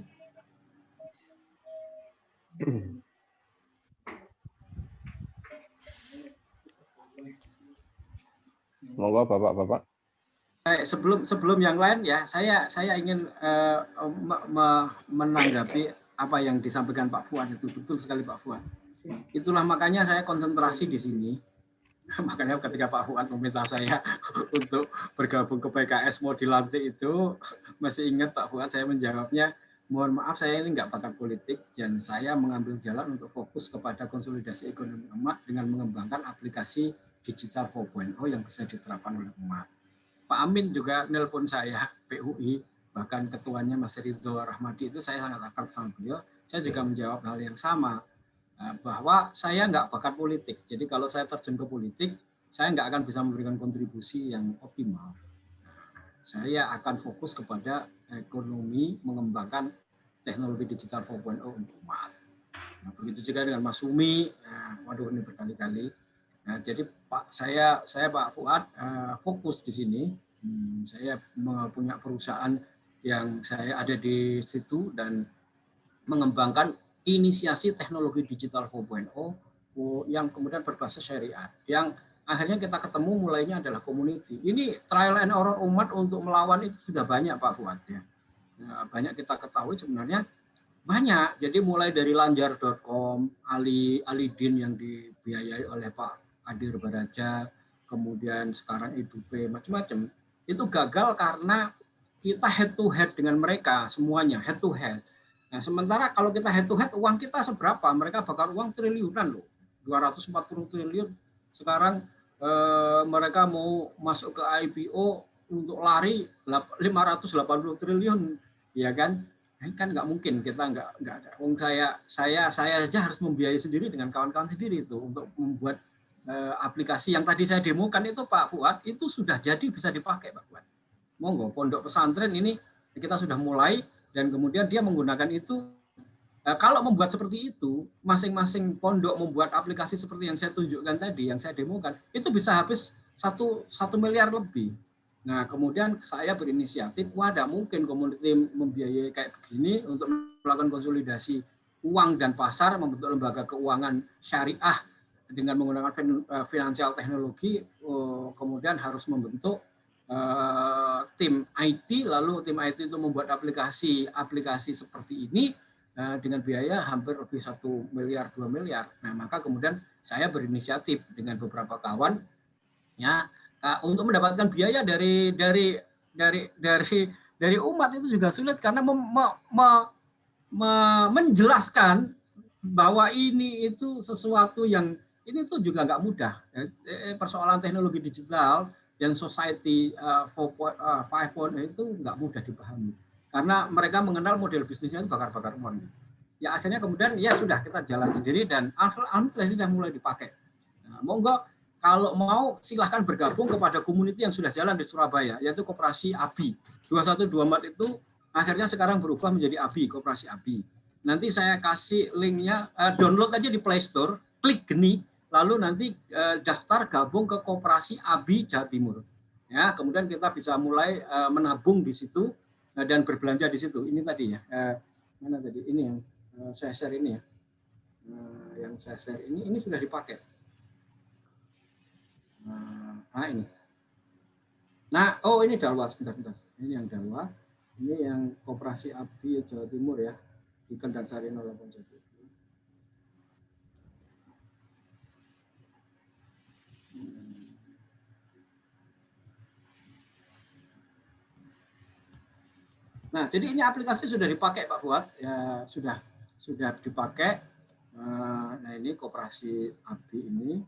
Speaker 1: Monggo Bapak-bapak.
Speaker 2: Sebelum yang lain ya, saya ingin menanggapi apa yang disampaikan Pak Fuad itu betul sekali Pak Fuad. Itulah makanya saya konsentrasi di sini. Makanya ketika Pak Fuad meminta saya untuk bergabung ke PKS mau dilantik itu, masih ingat Pak Fuad saya menjawabnya, mohon maaf saya ini nggak bakat politik dan saya mengambil jalan untuk fokus kepada konsolidasi ekonomi umat dengan mengembangkan aplikasi digital 4.0 yang bisa diterapkan oleh umat. Pak Amin juga nelpon saya, PUI, bahkan ketuanya Mas Ridho Rahmadi itu saya sangat akrab sama beliau. Saya juga menjawab hal yang sama, bahwa saya nggak bakat politik. Jadi kalau saya terjun ke politik, saya nggak akan bisa memberikan kontribusi yang optimal. Saya akan fokus kepada ekonomi, mengembangkan teknologi digital 4.0 untuk umat. Nah, begitu juga dengan Mas Sumi, waduh ini berkali-kali. Nah, jadi saya Pak Fuad fokus di sini. Saya punya perusahaan yang saya ada di situ dan mengembangkan inisiasi teknologi digital 4.0 yang kemudian berbasis syariat. Yang akhirnya kita ketemu mulainya adalah community. Ini trial and error umat untuk melawan itu sudah banyak Pak Fuad ya. Nah, banyak kita ketahui sebenarnya banyak. Jadi mulai dari lanjar.com, Alidin yang dibiayai oleh Pak Kadir Baraja, kemudian sekarang EduPay, macam-macam. Itu gagal karena kita head to head dengan mereka semuanya, head to head. Nah, sementara kalau kita head to head, uang kita seberapa? Mereka bakar uang triliunan loh, 240 triliun. Sekarang mereka mau masuk ke IPO untuk lari 580 triliun, ya kan? Kan nggak mungkin kita nggak ada. Saya saja harus membiayai sendiri dengan kawan-kawan sendiri itu untuk membuat aplikasi yang tadi saya demokan itu Pak Fuad itu sudah jadi bisa dipakai Pak Fuad. Monggo pondok pesantren ini kita sudah mulai. Dan kemudian dia menggunakan itu, kalau membuat seperti itu, masing-masing pondok membuat aplikasi seperti yang saya tunjukkan tadi, yang saya demokan, itu bisa habis 1 miliar lebih. Nah, kemudian saya berinisiatif, wah tidak mungkin community membiayai kayak begini untuk melakukan konsolidasi uang dan pasar, membentuk lembaga keuangan syariah dengan menggunakan financial teknologi, kemudian harus membentuk tim IT, lalu tim IT itu membuat aplikasi seperti ini dengan biaya hampir lebih 1 miliar 2 miliar. Nah, maka kemudian saya berinisiatif dengan beberapa kawan ya untuk mendapatkan biaya dari umat itu juga sulit karena menjelaskan bahwa ini itu sesuatu yang ini tuh juga nggak mudah. Persoalan teknologi digital dan society 5.0 itu nggak mudah dipahami karena mereka mengenal model bisnisnya itu bakar-bakar uang. Ya akhirnya kemudian ya sudah kita jalan sendiri dan alhamdulillah sudah mulai dipakai. Nah, monggo kalau mau silahkan bergabung kepada community yang sudah jalan di Surabaya yaitu Koperasi ABI 212 itu akhirnya sekarang berubah menjadi ABI, Koperasi ABI. Nanti saya kasih linknya, download aja di Play Store, klik geni. Lalu nanti daftar gabung ke Koperasi ABI Jawa Timur. Ya, kemudian kita bisa mulai menabung di situ dan berbelanja di situ. Ini tadi ya, mana tadi? Ini yang saya share ini ya. Yang saya share ini sudah dipakai. Nah ini. Nah, oh ini Dalwa sebentar. Ini yang Dalwa. Ini yang Koperasi ABI Jawa Timur ya di Kendal Sari 081. Nah, jadi ini aplikasi sudah dipakai Pak Fuad, ya sudah dipakai. Nah, ini Koperasi ABI ini,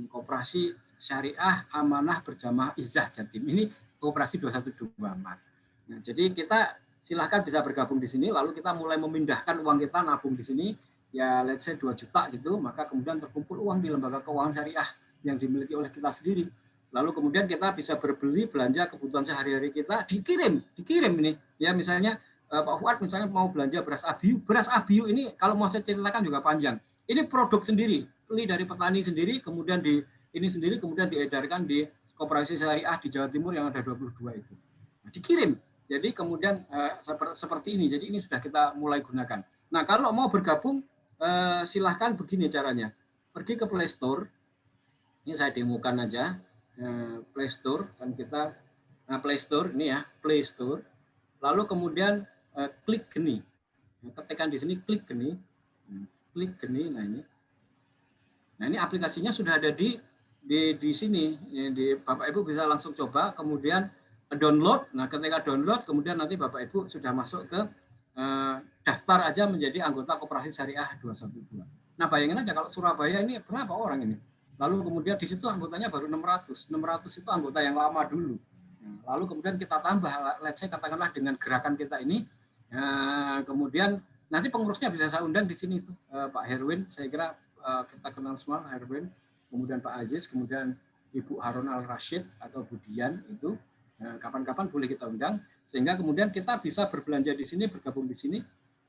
Speaker 2: Koperasi Syariah Amanah Berjamaah Izzah Jatim. Ini Koperasi 2124. Nah, jadi kita silahkan bisa bergabung di sini, lalu kita mulai memindahkan uang kita nabung di sini, ya let's say 2 juta gitu, maka kemudian terkumpul uang di lembaga keuangan syariah yang dimiliki oleh kita sendiri. Lalu kemudian kita bisa berbeli belanja kebutuhan sehari-hari kita dikirim ini ya misalnya Pak Fuad misalnya mau belanja beras abiu ini kalau mau saya ceritakan juga panjang. ini produk sendiri, beli dari petani sendiri, kemudian kemudian diedarkan di Koperasi Syariah di Jawa Timur yang ada 22 itu. Nah, dikirim. Jadi kemudian seperti ini. Jadi ini sudah kita mulai gunakan. Nah, kalau mau bergabung silahkan begini caranya. Pergi ke Play Store. Ini saya demokan aja. Play Store dan kita Play Store ini ya, Play Store. Lalu kemudian klik geni. Ketikkan di sini klik geni. Klik geni. Nah ini aplikasinya sudah ada di sini. Di Bapak Ibu bisa langsung coba, kemudian download. Nah ketika download, kemudian nanti Bapak Ibu sudah masuk ke daftar aja menjadi anggota Koperasi Syariah 212. Nah bayangin aja kalau Surabaya ini berapa orang ini? Lalu kemudian di situ anggotanya baru 600. 600 itu anggota yang lama dulu. Lalu kemudian kita tambah, let's say katakanlah dengan gerakan kita ini, kemudian nanti pengurusnya bisa saya undang di sini tuh, Pak Herwin, saya kira kita kenal semua Pak Herwin, kemudian Pak Aziz, kemudian Ibu Harun Al-Rashid atau Budian itu, kapan-kapan boleh kita undang, sehingga kemudian kita bisa berbelanja di sini, bergabung di sini.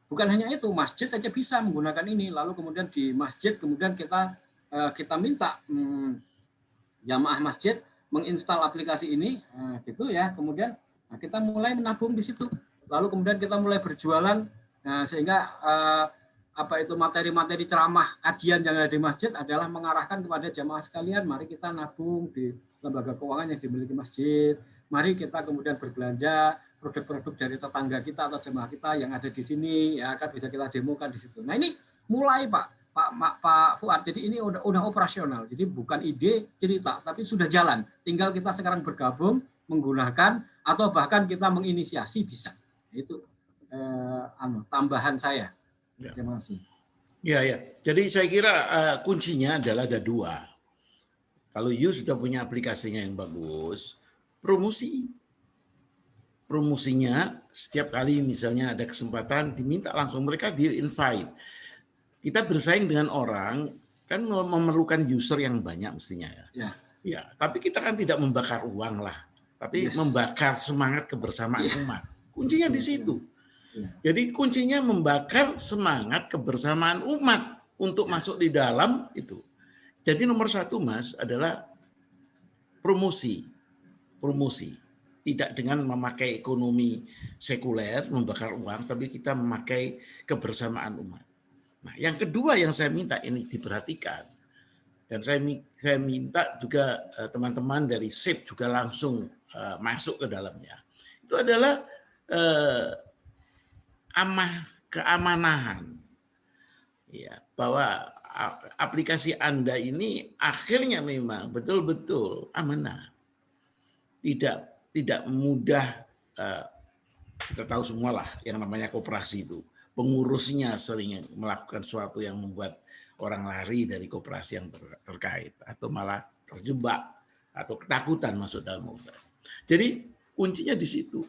Speaker 2: Bukan hanya itu, masjid saja bisa menggunakan ini, lalu kemudian di masjid, kemudian kita minta jamaah masjid menginstal aplikasi ini, gitu ya. Kemudian kita mulai menabung di situ. Lalu kemudian kita mulai berjualan, sehingga materi-materi ceramah kajian yang ada di masjid adalah mengarahkan kepada jamaah sekalian. Mari kita nabung di lembaga keuangan yang dimiliki masjid. Mari kita kemudian berbelanja produk-produk dari tetangga kita atau jemaah kita yang ada di sini, ya kan bisa kita demokan di situ. Nah ini mulai Pak Fuad, jadi ini udah operasional, jadi bukan ide cerita, tapi sudah jalan. Tinggal kita sekarang bergabung, menggunakan, atau bahkan kita menginisiasi bisa. Itu tambahan saya. Terima kasih.
Speaker 3: Ya. Jadi saya kira kuncinya adalah ada dua. Kalau you sudah punya aplikasinya yang bagus, promosinya setiap kali misalnya ada kesempatan diminta langsung, mereka di-invite. Kita bersaing dengan orang kan memerlukan user yang banyak mestinya ya. Ya, tapi kita kan tidak membakar uang lah, tapi membakar semangat kebersamaan umat. Kuncinya di situ. Jadi kuncinya membakar semangat kebersamaan umat untuk masuk di dalam itu. Jadi nomor satu Mas adalah promosi. Tidak dengan memakai ekonomi sekuler, membakar uang, tapi kita memakai kebersamaan umat. Nah, yang kedua yang saya minta ini diperhatikan, dan saya minta juga teman-teman dari SIP juga langsung masuk ke dalamnya. Itu adalah keamanahan, ya, bahwa aplikasi Anda ini akhirnya memang betul-betul amanah, tidak mudah. Kita tahu semualah yang namanya koperasi itu. Pengurusnya sering melakukan sesuatu yang membuat orang lari dari koperasi yang terkait atau malah terjebak atau ketakutan masuk dalam koperasi. Jadi kuncinya di situ.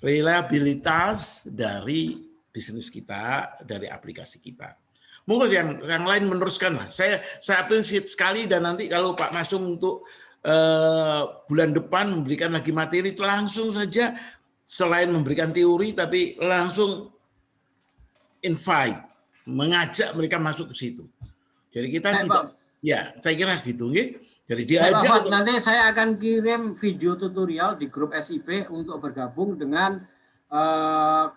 Speaker 3: Reliabilitas dari bisnis kita, dari aplikasi kita. Monggo yang lain meneruskan lah. Saya appreciate sekali, dan nanti kalau Pak Masum untuk bulan depan memberikan lagi materi, langsung saja selain memberikan teori tapi langsung invite, mengajak mereka masuk ke situ. Jadi kita tidak, ya saya kira gitu, nggih. Jadi diajak.
Speaker 2: Nanti saya akan kirim video tutorial di grup SIP untuk bergabung dengan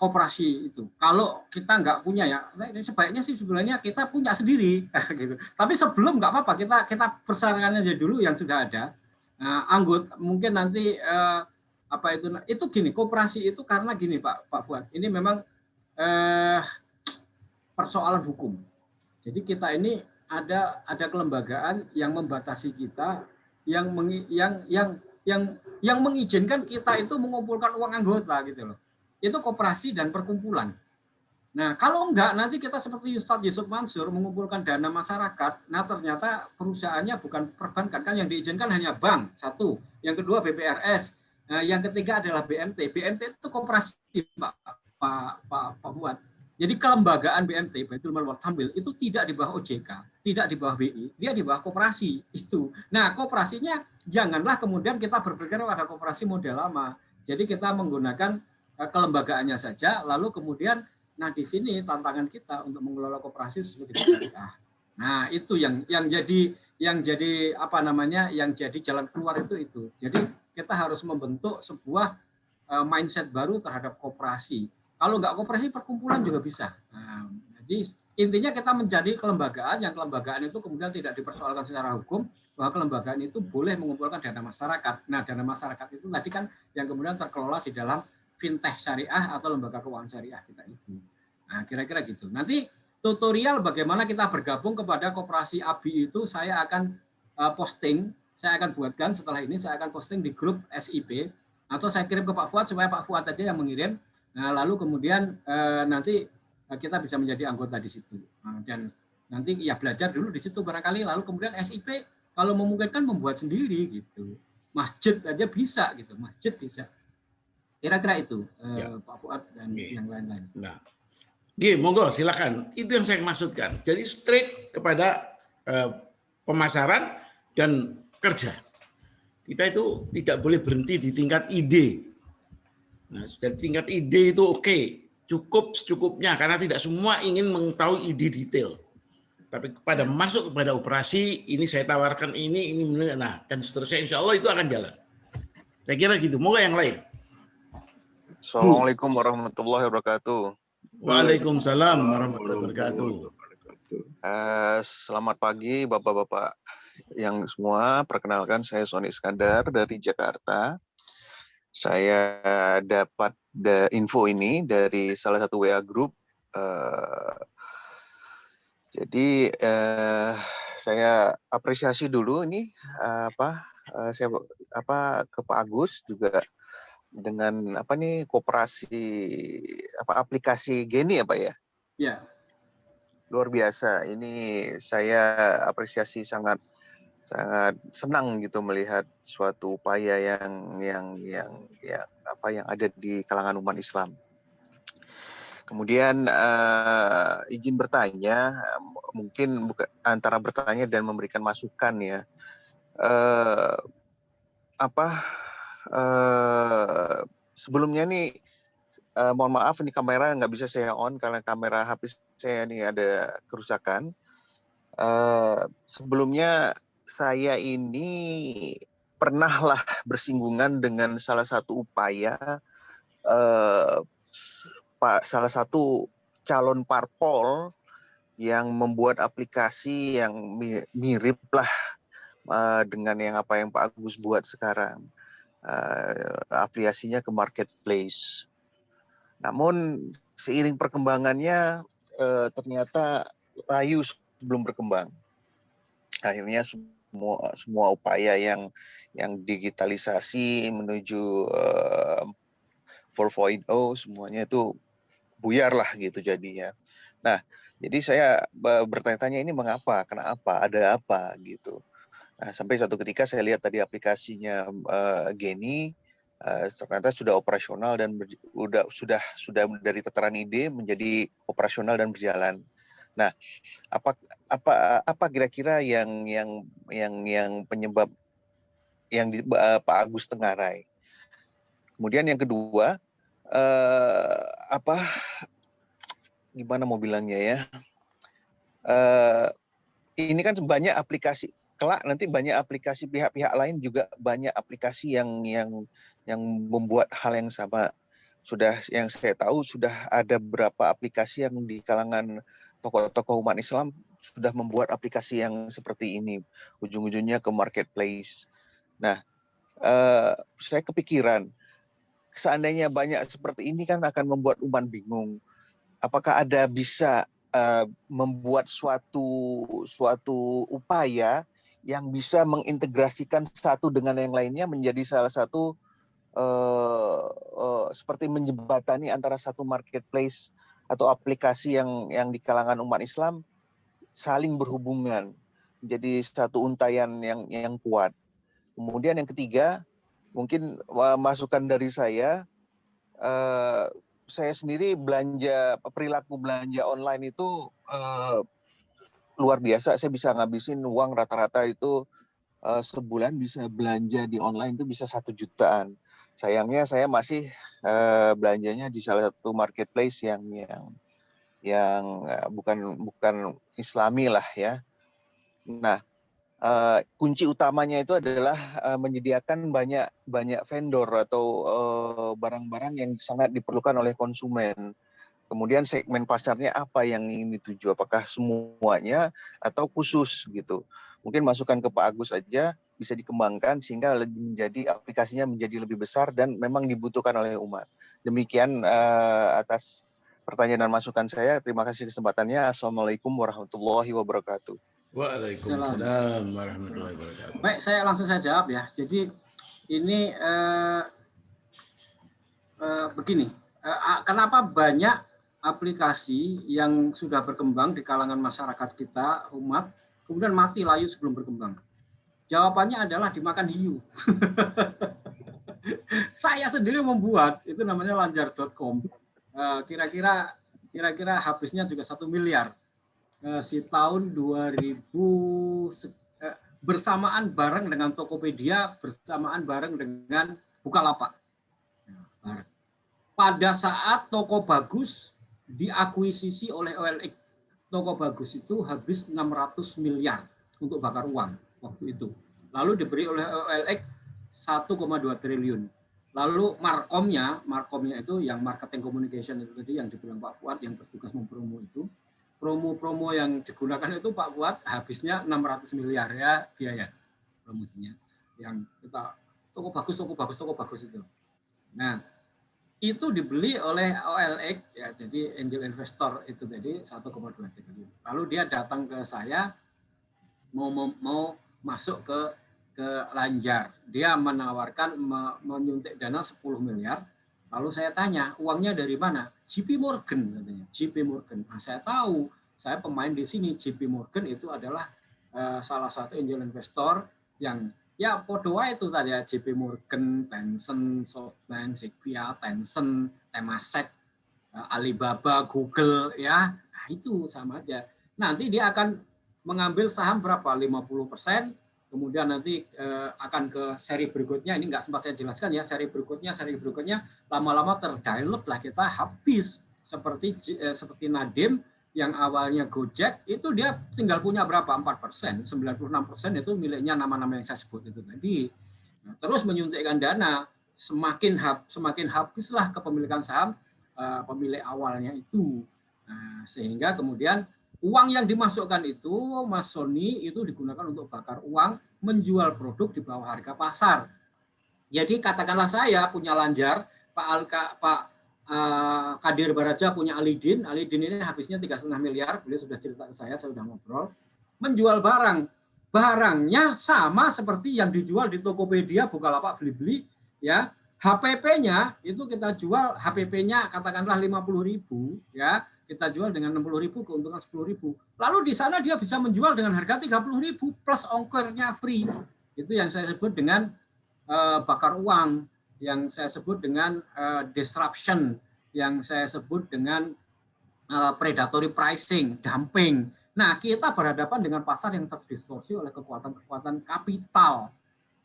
Speaker 2: koperasi itu. Kalau kita nggak punya ya, sebaiknya sih sebenarnya kita punya sendiri, gitu. Tapi sebelum nggak apa-apa, kita persyaratkan aja dulu yang sudah ada. Anggota mungkin nanti itu gini, koperasi itu karena gini Pak Fuad, ini memang persoalan hukum. Jadi kita ini ada kelembagaan yang membatasi kita, yang mengizinkan kita itu mengumpulkan uang anggota gitu loh. Itu koperasi dan perkumpulan. Nah, kalau enggak nanti kita seperti Ustadz Yusuf Mansur mengumpulkan dana masyarakat, nah ternyata perusahaannya bukan perbankan, kan yang diizinkan hanya bank, satu. Yang kedua BPRS, yang ketiga adalah BMT. BMT itu koperasi Pak Fuad. Jadi kelembagaan BMT, Baitul Mal wal Tamwil, itu tidak di bawah OJK, tidak di bawah BI, dia di bawah koperasi itu. Nah, koperasinya janganlah kemudian kita berpikir pada koperasi model lama. Jadi kita menggunakan kelembagaannya saja, lalu kemudian Nah, di sini tantangan kita untuk mengelola koperasi sesuai dengan syariah. Nah, itu yang jadi apa namanya? Yang jadi jalan keluar itu. Jadi kita harus membentuk sebuah mindset baru terhadap koperasi. Kalau nggak koperasi, perkumpulan juga bisa. Nah, jadi intinya kita menjadi kelembagaan yang kelembagaan itu kemudian tidak dipersoalkan secara hukum, bahwa kelembagaan itu boleh mengumpulkan dana masyarakat. Nah, dana masyarakat itu tadi kan yang kemudian terkelola di dalam fintech syariah atau lembaga keuangan syariah kita itu. Nah, kira-kira gitu. Nanti tutorial bagaimana kita bergabung kepada koperasi ABI itu saya akan posting, saya akan buatkan setelah ini, saya akan posting di grup SIP, atau saya kirim ke Pak Fuad supaya Pak Fuad aja yang mengirim. Nah, lalu kemudian nanti kita bisa menjadi anggota di situ. Dan nanti ya belajar dulu di situ barangkali, lalu kemudian SIP kalau memungkinkan membuat sendiri gitu. Masjid aja bisa gitu, masjid bisa. Kira-kira itu Pak Fuad dan yang lain-lain.
Speaker 3: Nah, monggo silakan. Itu yang saya maksudkan. Jadi straight kepada pemasaran dan kerja. Kita itu tidak boleh berhenti di tingkat ide. Nah, dari tingkat ide itu oke, cukup secukupnya karena tidak semua ingin mengetahui ide detail. Tapi masuk kepada operasi, ini saya tawarkan ini nah dan seterusnya, insya Allah itu akan jalan. Saya kira gitu. Moga yang lain.
Speaker 4: Assalamualaikum warahmatullahi wabarakatuh.
Speaker 3: Waalaikumsalam warahmatullahi wabarakatuh.
Speaker 4: Selamat pagi Bapak-Bapak yang semua. Perkenalkan, saya Sony Iskandar dari Jakarta. Saya dapat info ini dari salah satu WA group. Jadi saya apresiasi dulu ini saya ke Pak Agus juga dengan koperasi aplikasi Geni ya Pak ya?
Speaker 2: Ya.
Speaker 4: Luar biasa. Ini saya apresiasi, sangat senang gitu melihat suatu upaya yang ada di kalangan umat Islam. Kemudian izin bertanya, mungkin antara bertanya dan memberikan masukan ya. Sebelumnya nih, mohon maaf ini kamera nggak bisa saya on karena kamera HP saya ini ada kerusakan. Sebelumnya saya ini pernahlah bersinggungan dengan salah satu upaya salah satu calon parpol yang membuat aplikasi yang mirip lah dengan yang Pak Agus buat sekarang. Afiliasinya ke marketplace. Namun seiring perkembangannya ternyata layu belum berkembang. Akhirnya semua upaya yang digitalisasi menuju 4.0 semuanya itu buyar lah gitu jadinya. Nah, jadi saya bertanya-tanya ini mengapa, kenapa, ada apa gitu. Nah, sampai suatu ketika saya lihat tadi aplikasinya Geni ternyata sudah operasional dan sudah dari tataran ide menjadi operasional dan berjalan. Nah, apa kira-kira yang penyebab yang Pak Agus tengarai? Kemudian yang kedua, gimana mau bilangnya ya? Ini kan banyak aplikasi. Kelak nanti banyak aplikasi pihak-pihak lain juga banyak aplikasi yang membuat hal yang sama. Yang saya tahu sudah ada beberapa aplikasi yang di kalangan tokoh-tokoh umat Islam sudah membuat aplikasi yang seperti ini. Ujung-ujungnya ke marketplace. Nah, saya kepikiran seandainya banyak seperti ini kan akan membuat umat bingung. Apakah ada bisa membuat suatu upaya yang bisa mengintegrasikan satu dengan yang lainnya menjadi salah satu seperti menjembatani antara satu marketplace atau aplikasi yang di kalangan umat Islam saling berhubungan menjadi satu untayan yang kuat. Kemudian yang ketiga, mungkin masukan dari saya sendiri perilaku belanja online itu luar biasa. Saya bisa ngabisin uang rata-rata itu sebulan bisa belanja di online itu bisa 1 jutaan. Sayangnya saya masih belanjanya di salah satu marketplace yang bukan Islami lah ya. Nah, kunci utamanya itu adalah menyediakan banyak vendor atau barang-barang yang sangat diperlukan oleh konsumen. Kemudian segmen pasarnya apa yang ingin dituju, apakah semuanya atau khusus gitu. Mungkin masukan ke Pak Agus aja bisa dikembangkan sehingga aplikasinya menjadi lebih besar dan memang dibutuhkan oleh umat. Demikian atas pertanyaan dan masukan saya. Terima kasih kesempatannya. Assalamualaikum warahmatullahi wabarakatuh.
Speaker 3: Waalaikumsalam warahmatullahi wabarakatuh.
Speaker 2: Baik, saya langsung saja jawab ya. Jadi ini begini, kenapa banyak aplikasi yang sudah berkembang di kalangan masyarakat kita, umat, kemudian mati layu sebelum berkembang? Jawabannya adalah dimakan hiu. Saya sendiri membuat, itu namanya lanjar.com. Kira-kira habisnya juga 1 miliar. Si tahun 2000 bersamaan bareng dengan Tokopedia, bersamaan bareng dengan Bukalapak. Pada saat Toko Bagus diakuisisi oleh OLX, Toko Bagus itu habis 600 miliar untuk bakar uang waktu itu. Lalu diberi oleh OLX 1,2 triliun. Lalu markomnya itu yang marketing communication itu tadi yang dibilang Pak Fuad yang bertugas mempromo itu. Promo-promo yang digunakan itu Pak Fuad habisnya 600 miliar ya biaya promosinya. Yang kita Toko Bagus itu. Nah, itu dibeli oleh OLX ya, jadi angel investor itu tadi 1,2 triliun. Lalu dia datang ke saya mau masuk ke Lanjar. Dia menawarkan menyuntik dana 10 miliar. Lalu saya tanya, uangnya dari mana? JP Morgan katanya. JP Morgan. Nah, saya tahu, saya pemain di sini. JP Morgan itu adalah salah satu angel investor yang ya podo itu tadi ya, JP Morgan, Tencent, SoftBank, Sequoia, Tencent, Temasek, Alibaba, Google ya. Nah, itu sama aja. Nanti dia akan mengambil saham berapa? 50%. Kemudian nanti akan ke seri berikutnya. Ini nggak sempat saya jelaskan ya. Seri berikutnya lama-lama terdilep lah kita habis. Seperti Nadim yang awalnya Gojek itu dia tinggal punya berapa? 4%, 96% itu miliknya nama-nama yang saya sebut itu tadi. Nah, terus menyuntikkan dana, semakin habislah kepemilikan saham pemilik awalnya itu. Nah, sehingga kemudian uang yang dimasukkan itu, Mas Sony, itu digunakan untuk bakar uang, menjual produk di bawah harga pasar. Jadi katakanlah saya punya Lanjar, Pak Kadir Baraja punya Alidin ini habisnya 3,5 miliar, beliau sudah cerita ke saya sudah ngobrol, menjual barangnya sama seperti yang dijual di Tokopedia, Bukalapak, Blibli, ya. HPP-nya itu kita jual, HPP-nya katakanlah 50.000, ya, kita jual dengan 60.000, keuntungan 10.000. Lalu di sana dia bisa menjual dengan harga 30.000 plus ongkirnya free. Itu yang saya sebut dengan bakar uang, yang saya sebut dengan disruption, yang saya sebut dengan predatory pricing, dumping. Nah, kita berhadapan dengan pasar yang terdistorsi oleh kekuatan-kekuatan kapital.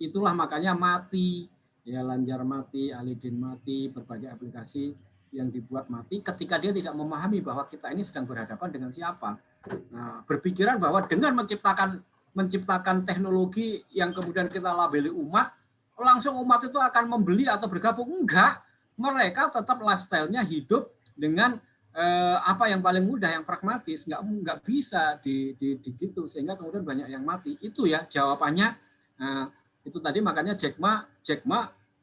Speaker 2: Itulah makanya mati, ya Lanjar mati, Alidin mati, berbagai aplikasi yang dibuat mati ketika dia tidak memahami bahwa kita ini sedang berhadapan dengan siapa. Nah, berpikiran bahwa dengan menciptakan teknologi yang kemudian kita labeli umat, langsung umat itu akan membeli atau bergabung. Enggak, mereka tetap lifestyle-nya hidup dengan apa yang paling mudah, yang pragmatis. Enggak bisa gitu, sehingga kemudian banyak yang mati. Itu ya jawabannya. Itu tadi makanya Jack Ma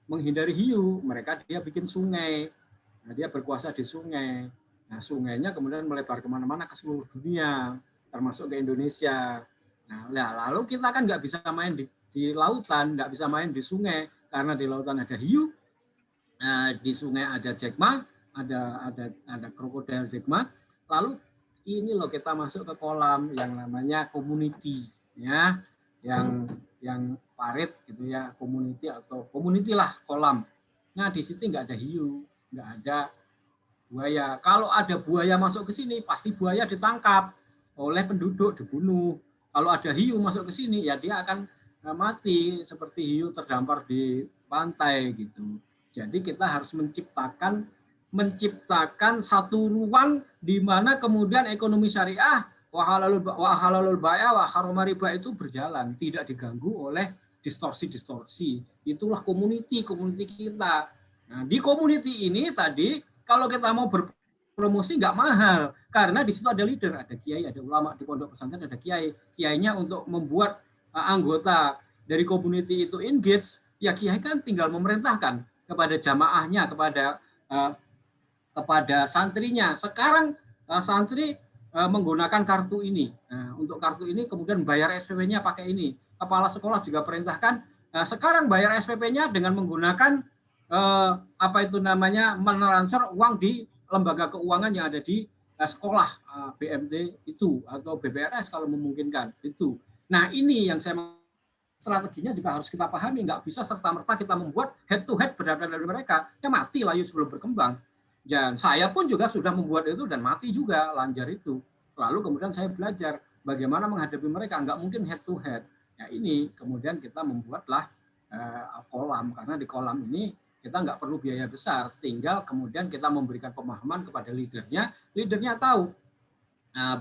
Speaker 2: menghindari hiu. Dia bikin sungai. Nah, dia berkuasa di sungai. Nah, sungainya kemudian melebar kemana-mana ke seluruh dunia, termasuk ke Indonesia. Nah, lalu kita kan nggak bisa main di lautan, nggak bisa main di sungai karena di lautan ada hiu, di sungai ada Jack Ma, ada krokodil Jack Ma. Lalu ini loh kita masuk ke kolam yang namanya community, ya, yang parit gitu ya, community lah kolam. Nah, di situ nggak ada hiu, nggak ada buaya. Kalau ada buaya masuk ke sini, pasti buaya ditangkap oleh penduduk, dibunuh. Kalau ada hiu masuk ke sini, ya dia akan mati seperti hiu terdampar di pantai gitu. Jadi kita harus menciptakan menciptakan satu ruang di mana kemudian ekonomi syariah wa halalul bai'a wa harama riba itu berjalan, tidak diganggu oleh distorsi-distorsi. Itulah community kita. Nah, di community ini tadi kalau kita mau berpromosi nggak mahal karena di situ ada leader, ada kiai, ada ulama, di pondok pesantren ada kiai. Kiainya untuk membuat anggota dari community itu engage, ya kiai kan tinggal memerintahkan kepada jamaahnya, kepada santrinya. Sekarang santri menggunakan kartu ini. Nah, untuk kartu ini kemudian bayar SPP-nya pakai ini. Kepala sekolah juga perintahkan sekarang bayar SPP-nya dengan menggunakan mentransfer uang di lembaga keuangan yang ada di sekolah BMT itu atau BPRS kalau memungkinkan itu. Nah, ini yang saya strateginya juga harus kita pahami, nggak bisa serta-merta kita membuat head to head berdasarkan dari mereka, ya mati layu sebelum berkembang. Dan saya pun juga sudah membuat itu dan mati juga lanjar itu. Lalu kemudian saya belajar bagaimana menghadapi mereka, nggak mungkin head to head. Ya ini kemudian kita membuatlah kolam, karena di kolam ini kita nggak perlu biaya besar, tinggal kemudian kita memberikan pemahaman kepada leadernya tahu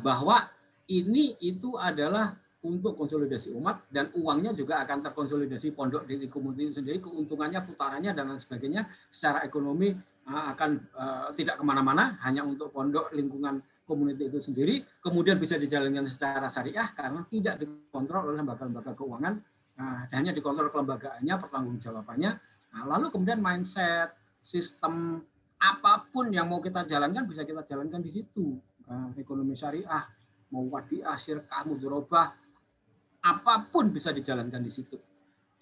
Speaker 2: bahwa ini itu adalah untuk konsolidasi umat dan uangnya juga akan terkonsolidasi pondok di komunitas sendiri, keuntungannya, putarannya dan lain sebagainya secara ekonomi akan tidak kemana-mana, hanya untuk pondok lingkungan komunitas itu sendiri, kemudian bisa dijalankan secara syariah karena tidak dikontrol oleh lembaga-lembaga keuangan, hanya dikontrol kelembagaannya, pertanggungjawabannya. Nah, lalu kemudian mindset, sistem apapun yang mau kita jalankan bisa kita jalankan di situ, ekonomi syariah, mau wadiah, syirkah, mudharabah, apapun bisa dijalankan di situ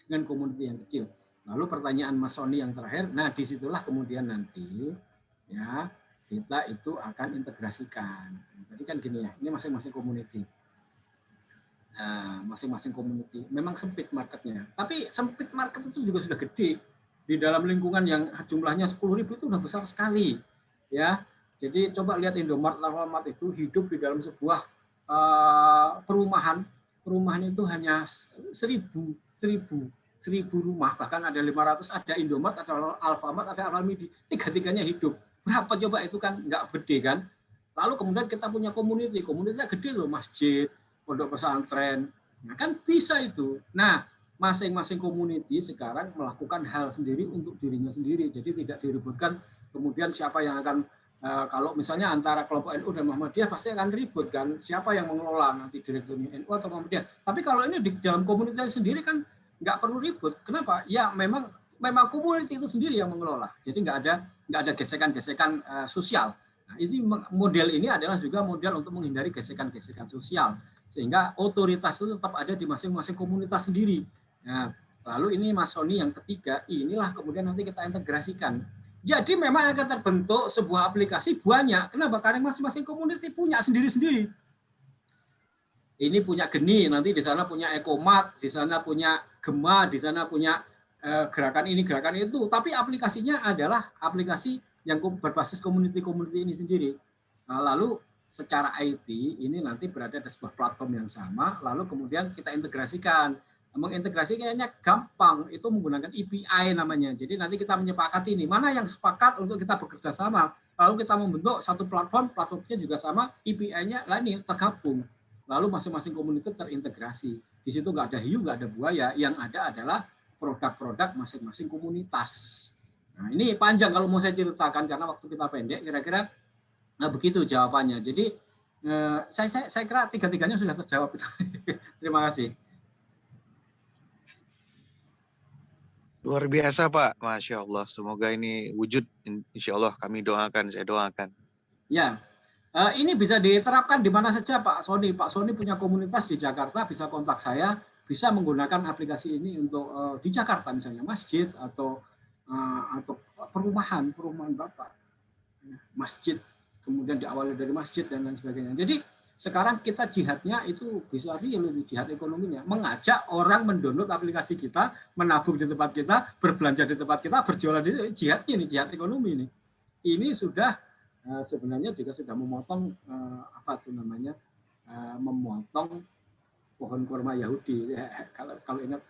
Speaker 2: dengan komunitas yang kecil. Lalu pertanyaan Mas Sony yang terakhir, nah disitulah kemudian nanti ya kita itu akan integrasikan. Jadi kan gini ya, ini masing-masing community. Masing-masing community memang sempit marketnya, tapi sempit market itu juga sudah gede. Di dalam lingkungan yang jumlahnya 10.000 itu udah besar sekali. Ya, jadi coba lihat Indomart, Alfamart itu hidup di dalam sebuah perumahan itu hanya 1.000 rumah, bahkan ada 500, ada Indomart, ada Alfamart, ada Alfamidi, tiga-tiganya hidup. Berapa coba itu kan nggak gede kan? Lalu kemudian kita punya komunitasnya gede loh, masjid, pondok pesantren, nah kan bisa itu. Nah, masing-masing community sekarang melakukan hal sendiri untuk dirinya sendiri, jadi tidak diributkan. Kemudian siapa yang akan kalau misalnya antara kelompok NU dan Muhammadiyah pasti akan ribut kan, siapa yang mengelola nanti direkturnya NU atau Muhammadiyah. Tapi kalau ini di dalam komunitas sendiri kan nggak perlu ribut. Kenapa? Ya memang komunitas itu sendiri yang mengelola. Jadi nggak ada gesekan-gesekan sosial. Nah, ini model ini adalah juga model untuk menghindari gesekan-gesekan sosial, sehingga otoritas itu tetap ada di masing-masing komunitas sendiri. Nah, lalu ini Mas Sony yang ketiga, inilah kemudian nanti kita integrasikan. Jadi memang akan terbentuk sebuah aplikasi banyak. Kenapa? Karena masing-masing komunitas punya sendiri-sendiri. Ini punya Geni, nanti di sana punya Ekomat, di sana punya Gema, di sana punya gerakan ini, gerakan itu. Tapi aplikasinya adalah aplikasi yang berbasis komuniti-komuniti ini sendiri. Nah, lalu secara IT ini nanti berada di sebuah platform yang sama, lalu kemudian kita integrasikan. Mengintegrasikannya gampang, itu menggunakan API namanya. Jadi nanti kita menyepakati ini, mana yang sepakat untuk kita bekerja sama. Lalu kita membentuk satu platformnya juga sama, API-nya lah ini tergabung. Lalu masing-masing komunitas terintegrasi. Di situ nggak ada hiu, nggak ada buaya, yang ada adalah produk-produk masing-masing komunitas. Nah, ini panjang kalau mau saya ceritakan karena waktu kita pendek, kira-kira begitu jawabannya. Jadi saya kira tiga-tiganya sudah terjawab. Terima kasih.
Speaker 4: Luar biasa Pak, Masya Allah. Semoga ini wujud, insya Allah kami doakan, saya doakan.
Speaker 2: Ya, ini bisa diterapkan di mana saja Pak Sony. Pak Sony punya komunitas di Jakarta, bisa kontak saya, bisa menggunakan aplikasi ini untuk di Jakarta misalnya, masjid atau perumahan Bapak. Masjid, kemudian diawali dari masjid dan lain sebagainya. Jadi sekarang kita jihadnya itu bisa real, jihad ekonominya. Mengajak orang mendownload aplikasi kita, menabung di tempat kita, berbelanja di tempat kita, berjualan di jihad ini, jihad ekonomi ini. Ini sudah sebenarnya juga sudah memotong memotong pohon kurma Yahudi. Kalau ingat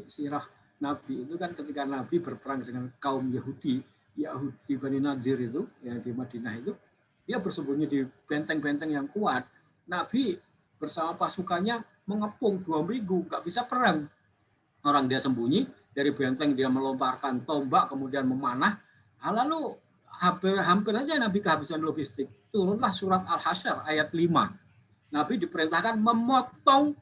Speaker 2: sirah Nabi itu kan ketika Nabi berperang dengan kaum Yahudi, Yahudi Bani Nadir itu, yang di Madinah itu, dia bersembunyi di benteng-benteng yang kuat. Nabi bersama pasukannya mengepung 2 minggu, nggak bisa perang. Orang dia sembunyi, dari benteng dia melontarkan tombak, kemudian memanah. Lalu hampir aja Nabi kehabisan logistik. Turunlah surat Al-Hasyr ayat 5. Nabi diperintahkan memotong,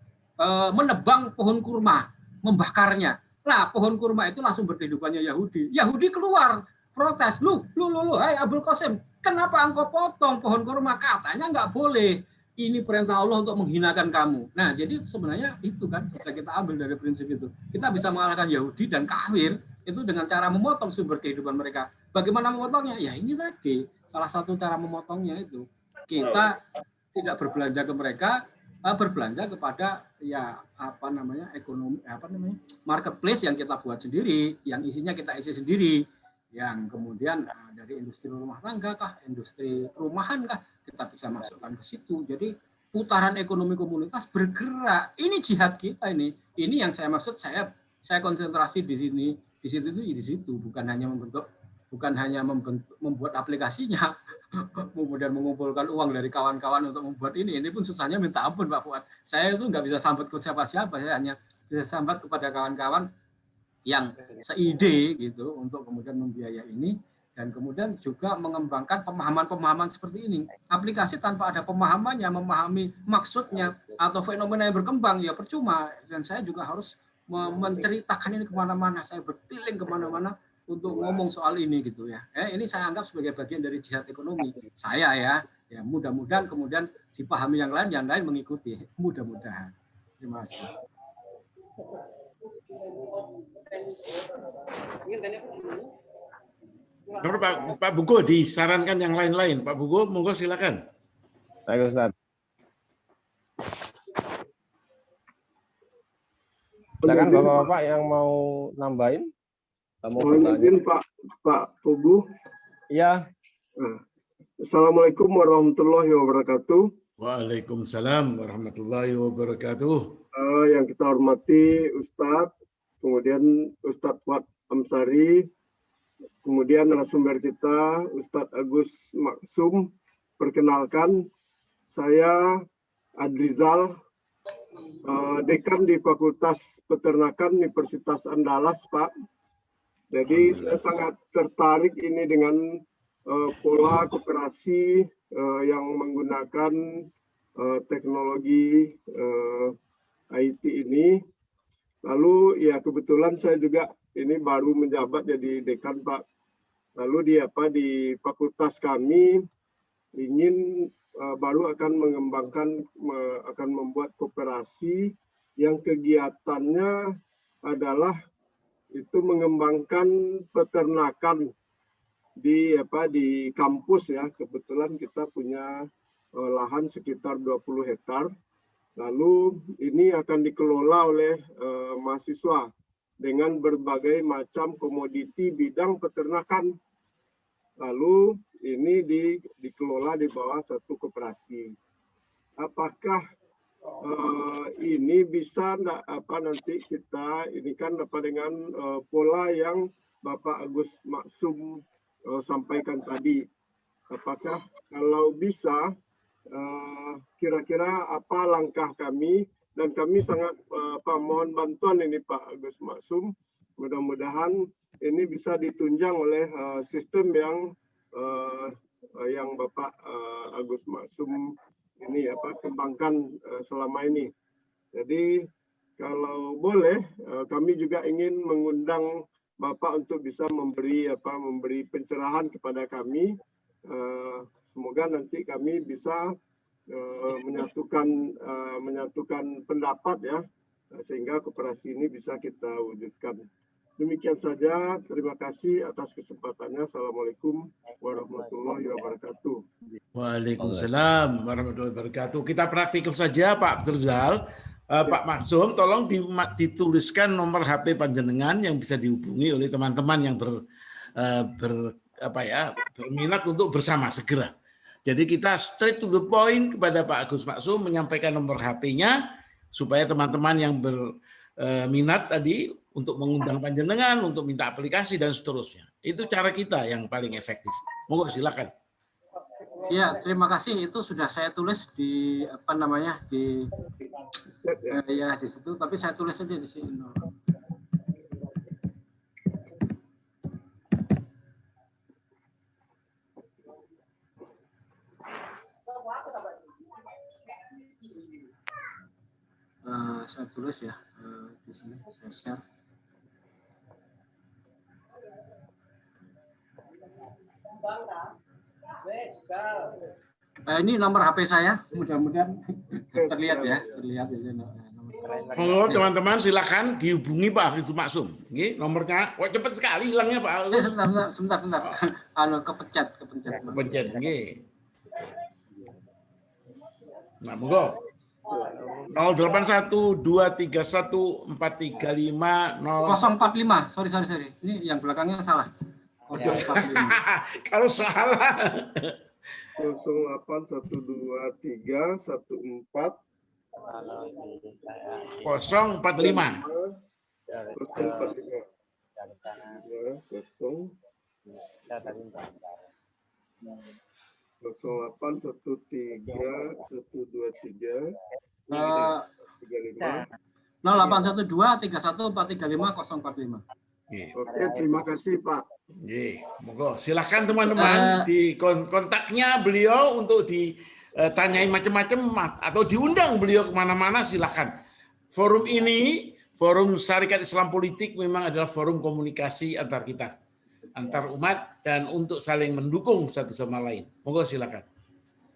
Speaker 2: menebang pohon kurma, membakarnya. Nah, pohon kurma itu langsung berkehidupannya Yahudi. Yahudi keluar, protes. Lu, hai Abul Qasim, kenapa engkau potong pohon kurma? Katanya nggak boleh. Ini perintah Allah untuk menghinakan kamu. Nah, jadi sebenarnya itu kan bisa kita ambil dari prinsip itu. Kita bisa mengalahkan Yahudi dan kafir itu dengan cara memotong sumber kehidupan mereka. Bagaimana memotongnya? Ya ini tadi salah satu cara memotongnya itu. Kita tidak berbelanja ke mereka, berbelanja kepada ekonomi marketplace yang kita buat sendiri, yang isinya kita isi sendiri, yang kemudian dari industri rumah tangga kah, industri rumahan kah, kita bisa masukkan ke situ. Jadi putaran ekonomi komunitas bergerak. Ini jihad kita ini. Ini yang saya maksud, saya konsentrasi di sini, di situ, bukan hanya membuat aplikasinya, kemudian mengumpulkan uang dari kawan-kawan untuk membuat ini. Ini pun susahnya minta ampun Pak Fuad. Saya itu nggak bisa sambat ke siapa-siapa, saya hanya bisa sambat kepada kawan-kawan yang seide gitu untuk kemudian membiayai ini, dan kemudian juga mengembangkan pemahaman-pemahaman seperti ini. Aplikasi tanpa ada pemahamannya, memahami maksudnya atau fenomena yang berkembang, ya percuma. Dan saya juga harus menceritakan ini kemana-mana, saya berkeliling kemana-mana untuk ngomong soal ini gitu ya. Ini saya anggap sebagai bagian dari jihad ekonomi saya ya. Ya mudah-mudahan kemudian dipahami yang lain mengikuti. Mudah-mudahan. Terima kasih.
Speaker 3: Pak Bugo disarankan yang lain-lain. Pak Bugo, monggo silakan.
Speaker 1: Baik Ustaz. Silakan Bapak-bapak yang mau nambahin.
Speaker 5: Mohon izin Pak Pugu.
Speaker 1: Iya.
Speaker 5: Assalamualaikum warahmatullahi wabarakatuh.
Speaker 3: Waalaikumsalam warahmatullahi wabarakatuh.
Speaker 5: Yang kita hormati Ustadz, kemudian Ustadz Fuad Amsari, kemudian narasumber kita Ustadz Agus Maksum. Perkenalkan, saya Adrizal, Dekan di Fakultas Peternakan Universitas Andalas, Pak. Jadi saya sangat tertarik ini dengan pola koperasi yang menggunakan teknologi IT ini. Lalu ya kebetulan saya juga ini baru menjabat jadi dekan Pak. Lalu di fakultas kami ingin baru akan mengembangkan, akan membuat koperasi yang kegiatannya adalah itu mengembangkan peternakan di kampus ya. Kebetulan kita punya lahan sekitar 20 hektar. Lalu ini akan dikelola oleh mahasiswa dengan berbagai macam komoditi bidang peternakan. Lalu ini dikelola di bawah satu koperasi. Apakah ini bisa nanti kita ini kan dengan pola yang Bapak Agus Maksum sampaikan tadi? Apakah kalau bisa kira-kira apa langkah kami, dan kami sangat mohon bantuan ini Pak Agus Maksum, mudah-mudahan ini bisa ditunjang oleh sistem yang Bapak Agus Maksum ini kembangkan selama ini. Jadi kalau boleh kami juga ingin mengundang Bapak untuk bisa memberi pencerahan kepada kami. Semoga nanti kami bisa menyatukan pendapat ya, sehingga koperasi ini bisa kita wujudkan. Demikian saja, terima kasih atas kesempatannya. Assalamualaikum warahmatullahi wabarakatuh.
Speaker 3: Waalaikumsalam warahmatullahi wabarakatuh. Kita praktikal saja Pak Abdulzal. Pak Maksum, tolong dituliskan nomor HP panjenengan yang bisa dihubungi oleh teman-teman yang berminat untuk bersama segera. Jadi kita straight to the point kepada Pak Agus Maksum, menyampaikan nomor HP-nya supaya teman-teman yang minat tadi untuk mengundang panjenengan, untuk minta aplikasi dan seterusnya. Itu cara kita yang paling efektif. Monggo silakan.
Speaker 2: Ya, terima kasih. Itu sudah saya tulis di apa namanya di ya di situ. Tapi saya tulis aja di sini. Saya tulis ya di sini. Saya share. Ini nomor HP saya, mudah-mudahan terlihat ya, terlihat ya.
Speaker 3: Monggo teman-teman silakan dihubungi Pak Arif Maksum. Nggih, nomornya. Wah, cepat sekali hilangnya Pak Arif.
Speaker 2: Sebentar. Kepencet.
Speaker 3: Kepencet, nggih. Nah, monggo. 081231435
Speaker 2: Sorry. Ini yang belakangnya salah. 045.
Speaker 3: Kalau salah
Speaker 5: 0812314
Speaker 3: 045.
Speaker 5: Oke, terima kasih Pak.
Speaker 3: Monggo silakan teman-teman di kontaknya beliau untuk ditanyain macam-macam atau diundang beliau kemana-mana silakan. Forum ini, Forum Syarikat Islam Politik memang adalah forum komunikasi antar kita, antar umat dan untuk saling mendukung satu sama lain. Monggo silakan.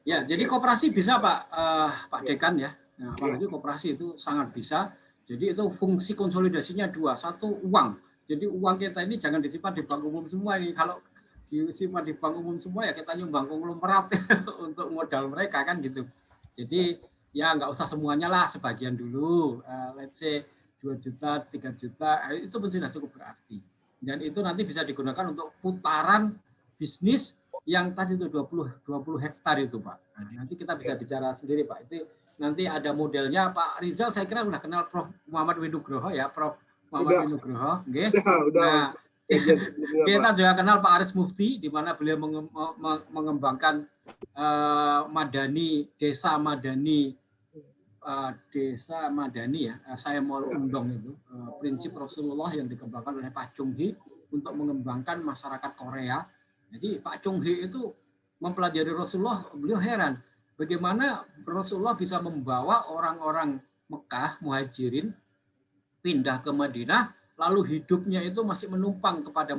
Speaker 2: Ya, jadi koperasi bisa Pak Dekan ya. Nah, apalagi koperasi itu sangat bisa. Jadi itu fungsi konsolidasinya dua. Satu, uang. Jadi uang kita ini jangan disimpan di bank umum semua ini. Kalau disimpan di bank umum semua ya kita nyumbang konglomerat untuk modal mereka kan gitu. Jadi ya nggak usah semuanya lah, sebagian dulu. Let's say 2 juta, 3 juta, itu pun sudah cukup berarti. Dan itu nanti bisa digunakan untuk putaran bisnis yang tadi itu 20 hektar itu Pak. Nah, nanti kita bisa bicara sendiri Pak. Itu nanti ada modelnya Pak Rizal, saya kira sudah kenal Prof. Muhammad Winugroho ya, Prof. Muhammad Winugroho. Okay. Nah, kita juga kenal Pak Aris Mufti, di mana beliau mengembangkan desa madani ya, saya mau undang itu prinsip Rasulullah yang dikembangkan oleh Pak Chung Hee untuk mengembangkan masyarakat Korea. Jadi Pak Chung Hee itu mempelajari Rasulullah, beliau heran bagaimana Rasulullah bisa membawa orang-orang Mekah muhajirin pindah ke Madinah, lalu hidupnya itu masih menumpang kepada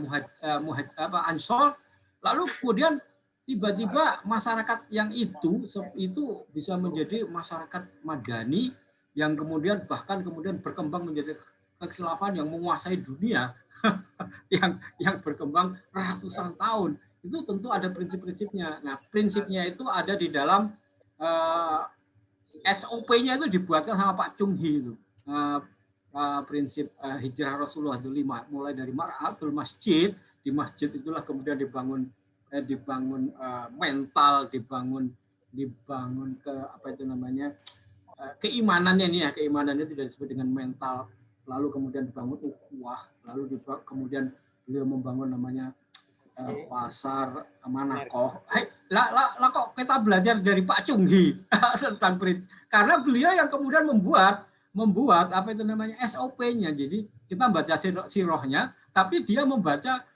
Speaker 2: Ansor, lalu kemudian tiba-tiba masyarakat yang itu bisa menjadi masyarakat madani yang kemudian bahkan berkembang menjadi kekhilafan yang menguasai dunia yang berkembang ratusan tahun. Itu tentu ada prinsip-prinsipnya. Nah, prinsipnya itu ada di dalam SOP-nya itu dibuatkan sama Pak Chung Hee itu. Prinsip hijrah Rasulullah itu 5, mulai dari Mar'atul Masjid, di masjid itulah kemudian dibangun mental, dibangun ke apa itu namanya keimanannya nih ya, keimanannya tidak disebut dengan mental, lalu kemudian dibangun ukhuwah, lalu kemudian beliau membangun namanya pasar manakoh. Lah kok kita belajar dari Pak Chung Hee tentang prinsip, karena beliau yang kemudian membuat apa itu namanya SOP-nya. Jadi kita membaca sirohnya, tapi dia membaca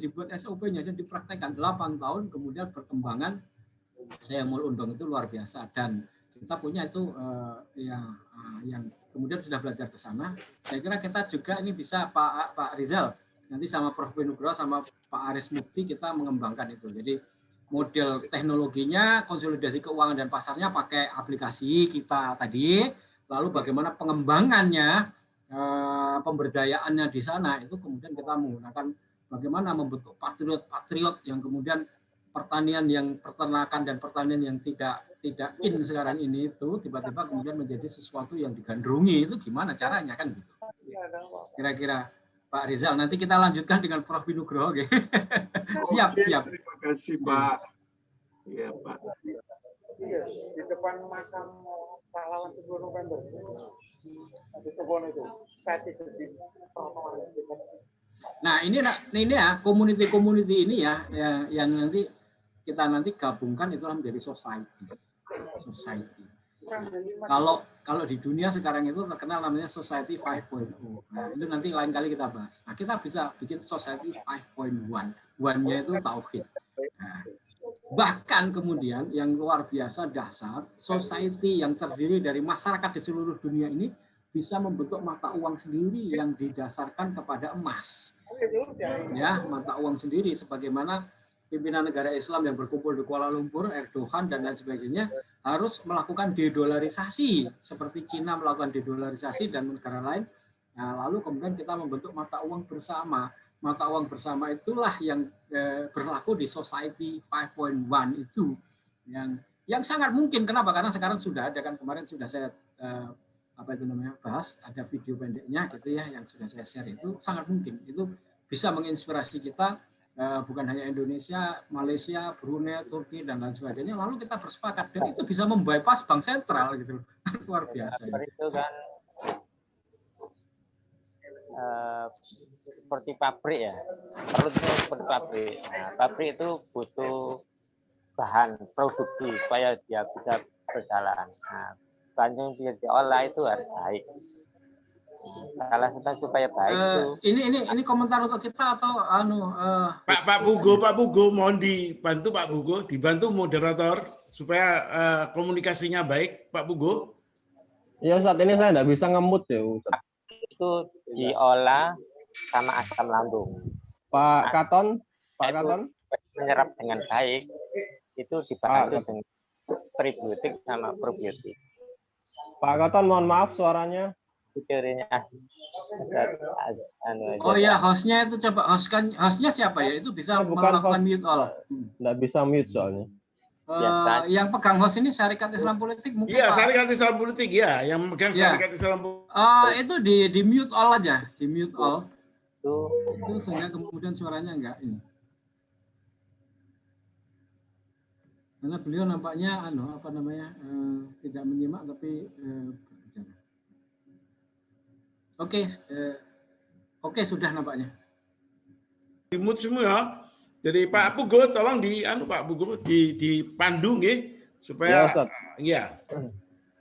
Speaker 2: dibuat SOP-nya dan dipraktekkan 8 tahun, kemudian perkembangan saya mau undang itu luar biasa, dan kita punya itu yang kemudian sudah belajar ke sana. Saya kira kita juga ini bisa Pak Rizal nanti sama Prof. Winugroho sama Pak Aris Mufti kita mengembangkan itu. Jadi model teknologinya, konsolidasi keuangan dan pasarnya pakai aplikasi kita tadi. Lalu bagaimana pengembangannya, pemberdayaannya di sana, itu kemudian kita menggunakan bagaimana membentuk patriot-patriot yang kemudian peternakan dan pertanian yang tidak in sekarang ini itu tiba-tiba kemudian menjadi sesuatu yang digandrungi. Itu gimana caranya kan gitu. Kira-kira Pak Rizal, nanti kita lanjutkan dengan Prof. Winugroho. Okay? Siap.
Speaker 5: Terima kasih Pak. Ya Pak.
Speaker 6: Iya, di depan makam pahlawan 10 November. Di kebun itu, saya tidur di
Speaker 2: Nah, ini ya community ini ya yang nanti kita gabungkan itulah menjadi society. Kalau di dunia sekarang itu terkenal namanya Society 5.0. Nah, itu nanti lain kali kita bahas. Nah, kita bisa bikin Society 5.1. One-nya itu tauhid. Nah, bahkan kemudian yang luar biasa dahsyat, society yang terdiri dari masyarakat di seluruh dunia ini bisa membentuk mata uang sendiri yang didasarkan kepada emas. Ya, mata uang sendiri sebagaimana pimpinan negara Islam yang berkumpul di Kuala Lumpur, Erdogan dan lain sebagainya harus melakukan dedolarisasi seperti Cina melakukan dedolarisasi dan negara lain. Nah, lalu kemudian kita membentuk mata uang bersama. Mata uang bersama itulah yang berlaku di Society 5.1 itu yang sangat mungkin. Kenapa? Karena sekarang sudah ada kan, kemarin sudah saya bahas, ada video pendeknya gitu ya yang sudah saya share. Itu sangat mungkin itu bisa menginspirasi kita, bukan hanya Indonesia, Malaysia, Brunei, Turki dan lain sebagainya. Lalu kita bersepakat dan itu bisa membypass bank sentral gitu. Luar biasa.
Speaker 7: Itu kan seperti pabrik ya, perutnya seperti pabrik. Nah, pabrik itu butuh bahan produksi supaya dia bisa berjalan. Nah, bahan yang bisa diolah itu harus baik. Salah satu supaya baik itu.
Speaker 2: Ini komentar untuk kita atau
Speaker 3: Pak Pugo mohon dibantu Pak Pugo, dibantu moderator supaya komunikasinya baik, Pak Pugo.
Speaker 1: Ya, saat ini saya tidak bisa ngemut ya, Ustaz.
Speaker 7: Itu diolah sama asam lambung.
Speaker 1: Pak Katon
Speaker 7: Menyerap dengan baik itu dibantu dengan prebiotik sama probiotik.
Speaker 1: Pak Katon, mohon maaf suaranya.
Speaker 7: Teorinya
Speaker 2: oh ya, hostnya itu coba hostnya siapa ya? Itu bisa melakukan mute all.
Speaker 1: Nggak bisa mute soalnya.
Speaker 2: Yang pegang host ini Syarikat Islam Politik mungkin.
Speaker 3: Iya, Syarikat Islam Politik ya, yang memegang Syarikat Islam Politik.
Speaker 2: Itu di mute all aja, di mute all. Itu sehingga kemudian suaranya enggak ini. Karena beliau nampaknya tidak menyimak tapi berbicara. Oke, sudah nampaknya.
Speaker 3: Di mute semua. Jadi Pak Pugo tolong Pak Pugo dipandu nggih supaya
Speaker 1: ya.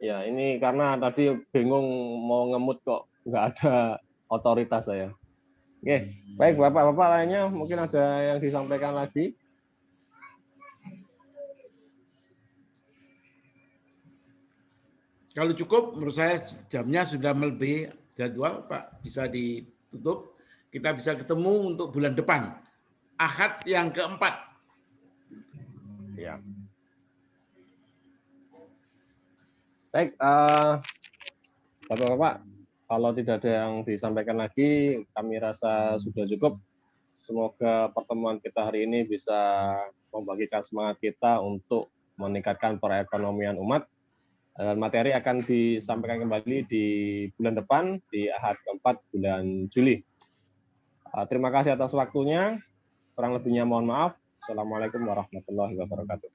Speaker 1: Ya, ini karena tadi bingung mau ngemut kok nggak ada otoritas saya. Oke, baik Bapak-bapak lainnya mungkin ada yang disampaikan lagi.
Speaker 3: Kalau cukup menurut saya jamnya sudah melebihi jadwal, Pak, bisa ditutup. Kita bisa ketemu untuk bulan depan. Ahad yang keempat.
Speaker 1: Ya. Baik, Bapak-bapak, kalau tidak ada yang disampaikan lagi, kami rasa sudah cukup. Semoga pertemuan kita hari ini bisa membagikan semangat kita untuk meningkatkan perekonomian umat. Materi akan disampaikan kembali di bulan depan, di Ahad keempat bulan Juli. Terima kasih atas waktunya. Kurang lebihnya mohon maaf. Assalamualaikum warahmatullahi wabarakatuh.